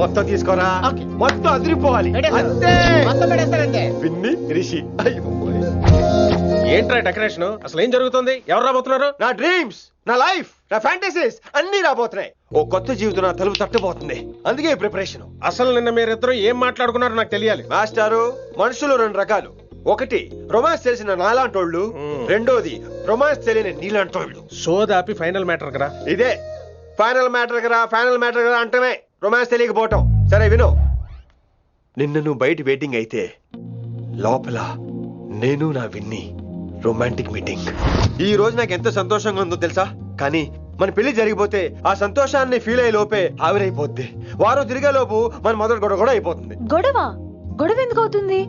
మొత్తం తీసుకోరా, మొత్తం అదిరిపోవాలి అంతే. పిన్ని రిషి. ఏంట్రా డెకరేషన్? అసలు ఏం జరుగుతుంది? ఎవరు రాబోతున్నారు? నా డ్రీమ్స్, నా లైఫ్, నా ఫ్యాంటసీస్ అన్ని రాబోతున్నాయి. ఓ కొత్త జీవితం నా తలుపు తట్టబోతుంది. అందుకే ప్రిపరేషన్. అసలు నిన్న మీరిద్దరు ఏం మాట్లాడుకున్నారో నాకు తెలియాలి. మాస్టారు, మనుషులు 2 రకాలు. ఒకటి రొమాన్స్ తెలిసిన నాలాంటోళ్ళు, రెండోది రొమాన్స్ తెలియని నీలాంటోళ్ళు. సోదాపి ఫైనల్ మ్యాటర్ కదా. ఇదే ఫైనల్ మ్యాటర్ కదా. ఫైనల్ మ్యాటర్ కదా అంటమే రొమాన్స్ తెలియకపోవటం. సరే విను, నిన్న నువ్వు బయట వెయిటింగ్ అయితే లోపల నేను నా విన్ని రొమాంటిక్ మీటింగ్. ఈ రోజు నాకు ఎంత సంతోషంగా ఉందో తెలుసా? కానీ మన పెళ్లి జరిగిపోతే ఆ సంతోషాన్ని ఫీల్ అయ్యే లోపే ఆవిరైపోద్ది. వారం తిరిగే లోపు మన మొదటి గొడవ కూడా అయిపోతుంది. గొడవ ఎందుకు అవుతుంది?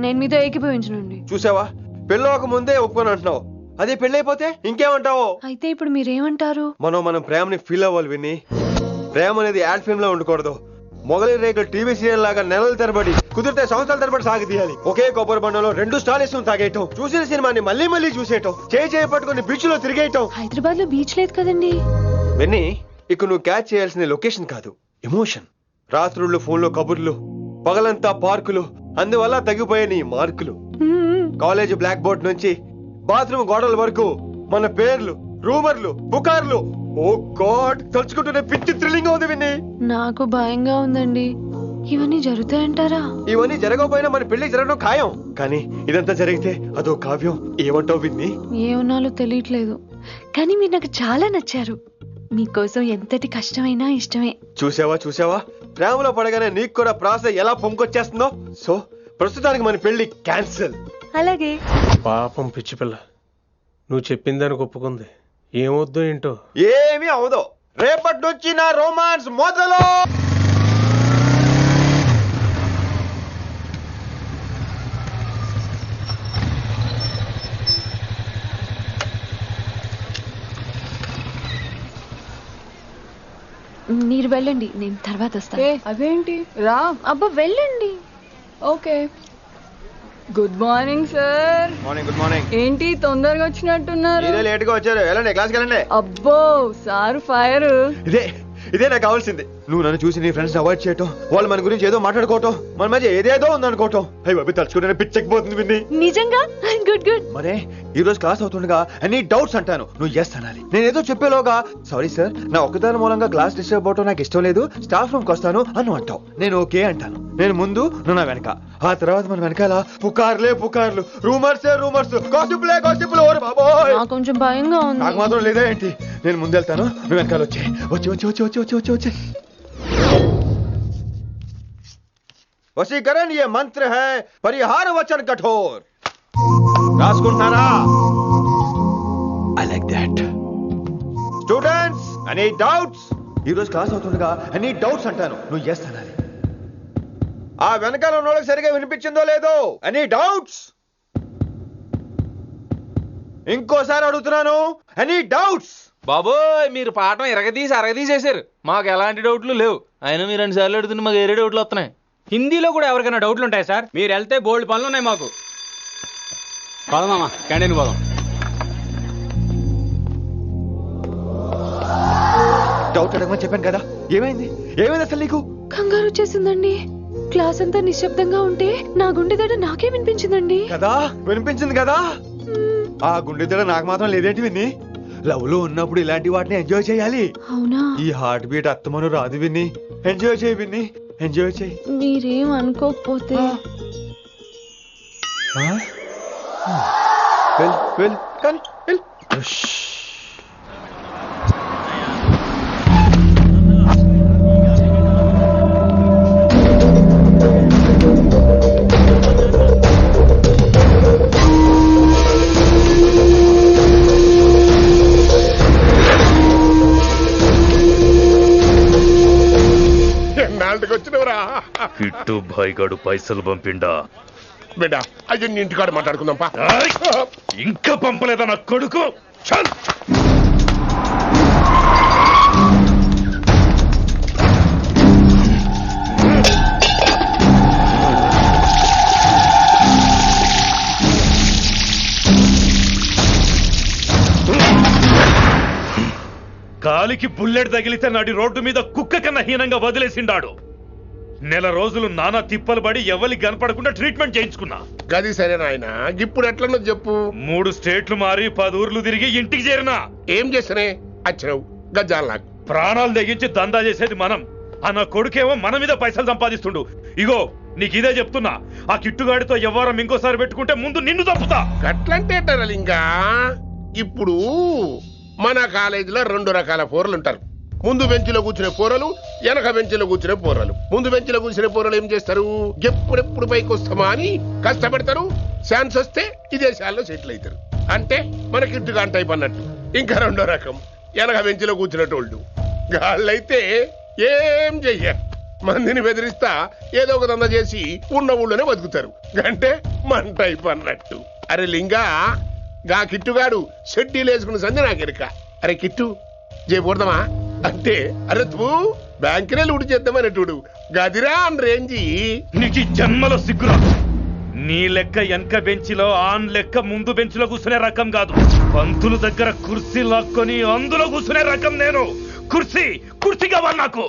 నేను మీతో ఏకీభవించనండి. చూసావా, పెళ్ళవక ముందే ఒప్పుకొని అంటున్నావు. అదే పెళ్ళైపోతే ఇంకేమంటావో? అయితే ఇప్పుడు మీరేమంటారు? మనం ప్రేమని ఫీల్ అవ్వాలి విని. ప్రేమ అనేది యాడ్ ఫిల్మ్ లో ఉండకూడదు. మొగలి రేకులు టీవీ సీరియల్ లాగా నెలల తరబడి, కుదిరితే సంవత్సరాల తరబడి సాగి తీయాలి. ఒకే కొబ్బరి బండలో 2 స్టాలిస్ తాగేయటం, చూసిన సినిమాని మళ్ళీ మళ్ళీ చూసేయటం, చేయి పట్టుకుని బీచ్ లో తిరిగేయటం. హైదరాబాద్ లో బీచ్ లేదు కదండి. విని, ఇక నువ్వు క్యాచ్ చేయాల్సిన లొకేషన్ కాదు, ఎమోషన్. రాత్రుళ్ళు ఫోన్లో కబుర్లు, పగలంతా పార్కులు, అందువల్ల తగ్గిపోయే నీ మార్కులు. కాలేజ్ బ్లాక్ బోర్డ్ నుంచి బాత్రూమ్ గోడల వరకు మన పేర్లు, రూమర్లు, పుకార్లు. ఓ గాడ్, తలుచుకుంటూనే పిచ్చి థ్రిల్లింగ్ ఉంది విని. నాకు భయంగా ఉందండి. ఇవన్నీ జరుగుతాయంటారా? ఇవన్నీ జరగకపోయినా మన పెళ్లి జరగడం ఖాయం. కానీ ఇదంతా జరిగితే అదో కావ్యం. ఏమంటావు విన్ని? ఏమన్నాలో తెలియట్లేదు, కానీ మీరు నాకు చాలా నచ్చారు. మీకోసం ఎంతటి కష్టమైనా ఇష్టమే. చూసావా, ప్రేమలో పడగానే నీకు కూడా ప్రాస ఎలా పొంకొచ్చేస్తుందో. సో ప్రస్తుతానికి మన పెళ్లి క్యాన్సిల్. అలాగే. పాపం పిచ్చి పిల్ల, నువ్వు చెప్పిందానికి ఒప్పుకుంది. ఏమొద్దు ఏంటో. ఏమీ అవదో. రేపటి నుంచి నా రొమాన్స్ మొదలు. మీరు వెళ్ళండి, నేను తర్వాత వస్తాను. అదేంటి రా. అబ్బా వెళ్ళండి. Okay. Good morning sir. Morning. Good morning. ఏంటి తొందరగా వచ్చినట్టున్నారు? లేట్ గా వచ్చారు. వెళ్ళండి, క్లాస్కి వెళ్ళండి. అబ్బో సార్ ఫైర్. ఇదే నాకు కావాల్సింది. నువ్వు నన్ను చూసి నీ ఫ్రెండ్స్ అవాయిడ్ చేయటం, వాళ్ళు మన గురించి ఏదో మాట్లాడుకోవటం, మన మధ్య ఏదేదో ఉందనుకోవటం. అయ్యి బాబు, తలుచుకుంటే పిచ్చెక్కిపోతుంది విన్ని. నిజంగా గుడ్. మరే ఈ రోజు క్లాస్ అవుతుండగా ఎనీ డౌట్స్ అంటాను, నువ్వు ఎస్ అనాలి. నేను ఏదో చెప్పేలోగా సారీ సార్, నా ఒక్కదాని మూలంగా క్లాస్ డిస్టర్బ్ అవటం నాకు ఇష్టం లేదు, స్టాఫ్ రూమ్కి వస్తాను అని అంటావు. నేను ఓకే అంటాను. నేను ముందు, నువ్వు నా వెనక. ఆ తర్వాత మన వెనకాల పుకార్లు, రూమర్స్, గాసిప్లే. ఓరు బాబోయ్, నాకు కొంచెం భయంగా ఉంది. నాకు మాత్రం లేదా ఏంటి? నేను ముందెళ్తాను, నువ్వు వెనకాల వచ్చే. वशीकरण ये मंत्र है, परिहार वचन कठोर. राजकुंठारा, I like that. Students, any doubts? ఈ రోజు క్లాస్ అవుతుండగా any doubts అంటాను, నువ్వు yes అనాలి. ఆ వెనకాల ఉన్న వాళ్ళకి సరిగా వినిపించిందో లేదో? any doubts? ఇంకోసారి అడుగుతున్నాను, any doubts? బాబోయ్, మీరు పాఠం అరగదీసేశారు. మాకు ఎలాంటి డౌట్లు లేవు. అయినా మీరు 2 సార్లు అడుగుతుంటే మాకు ఏరే డౌట్లు వస్తున్నాయి. హిందీలో కూడా ఎవరికైనా డౌట్లు ఉంటాయి సార్? మీరు వెళ్తే బోల్డ్ పనులు ఉన్నాయి మాకు. పోదామా, క్యాంటీన్ పోదాం. డౌట్ అడగమని చెప్పాను కదా, ఏమైంది అసలు నీకు? కంగారు వచ్చేసిందండి. క్లాస్ అంతా నిశ్శబ్దంగా ఉంటే నా గుండెదడ నాకే వినిపించిందండి. వినిపించింది కదా. ఆ గుండెదడ నాకు మాత్రం లేదేంటి విన్ని? లవ్ లో ఉన్నప్పుడు ఇలాంటి వాటిని ఎంజాయ్ చేయాలి. అవునా? ఈ హార్ట్ బీట్ అత్తమను రాదు విన్ని. ఎంజాయ్ చేయి విన్ని, ఎంజాయ్ చేయి. మీరేం అనుకోకపోతే వెల్ కానీ వచ్చినవరా? కిట్టు భాయ్ గాడు పైసలు పంపిండా? బిడ్డ అయ్యో, ఇంటికాడ మాట్లాడుకుందాంపా. ఇంకా పంపలేదా నా కొడుకు? చల్. కాలికి బుల్లెట్ తగిలితే నాటి రోడ్డు మీద కుక్క కన్నా హీనంగా వదిలేసిండాడు. నెల రోజులు నానా తిప్పలు పడి ఎవరికి కనపడకుండా ట్రీట్మెంట్ చేయించుకున్నా. గది సరే నాయన, ఇప్పుడు ఎట్లనో చెప్పు. 3 స్టేట్లు మారి 10 ఊర్లు తిరిగి ఇంటికి చేరినా. ఏం చేస్తనే వచ్చినావు? గజ్జాలు నాకు ప్రాణాలు తెగించి దందా చేసేది మనం. అన్న కొడుకేమో మన మీద పైసలు సంపాదిస్తుండు. ఇగో నీకు ఇదే చెప్తున్నా, ఆ కిట్టుగాడితో ఎవరం ఇంకోసారి పెట్టుకుంటే ముందు నిన్ను తప్పుతా. గట్లంటే ఇంకా ఇప్పుడు మన కాలేజీలో 2 రకాల పోరలు ఉంటారు. ముందు బెంచ్లో కూర్చునే పోరలు, వెనక బెంచ్లో కూర్చునే పోరలు. ముందు బెంచ్లో కూర్చునే పోరలు ఏం చేస్తారు? ఎప్పుడెప్పుడు పైకి వస్తామా అని కష్టపడతారు. ఛాన్స్ వస్తే విదేశాల్లో సెటిల్ అవుతారు. అంటే మన కిట్టుగా టైప్ అన్నట్టు. ఇంకా 2వ రకం వెనక బెంచ్లో కూర్చునేటోళ్ళు. వాళ్ళైతే ఏం చెయ్యరు, మందిని బెదిరిస్తా ఏదో ఒక దంద చేసి ఉన్న ఊళ్ళోనే బతుకుతారు. అంటే మన టైప్ అన్నట్టు. అరే లింగా, గా కిట్టుగాడు షెడ్డీలు వేసుకున్న సంధి నాకెరక. అరే కిట్టు చేయకూడదమా అంటే అరే తూ బ్యాంకునే లూటి చేద్దామనేటుడు గదిరా అని రేంజి. నీకు ఈ జన్మలో సిగ్గురా. నీ లెక్క వెనక బెంచిలో ఆన్ లెక్క ముందు బెంచ్లో కూర్చునే రకం కాదు. పంతులు దగ్గర కుర్చీ లాక్కొని అందులో కూర్చునే రకం నేను. కుర్చీ కావాలి నాకు.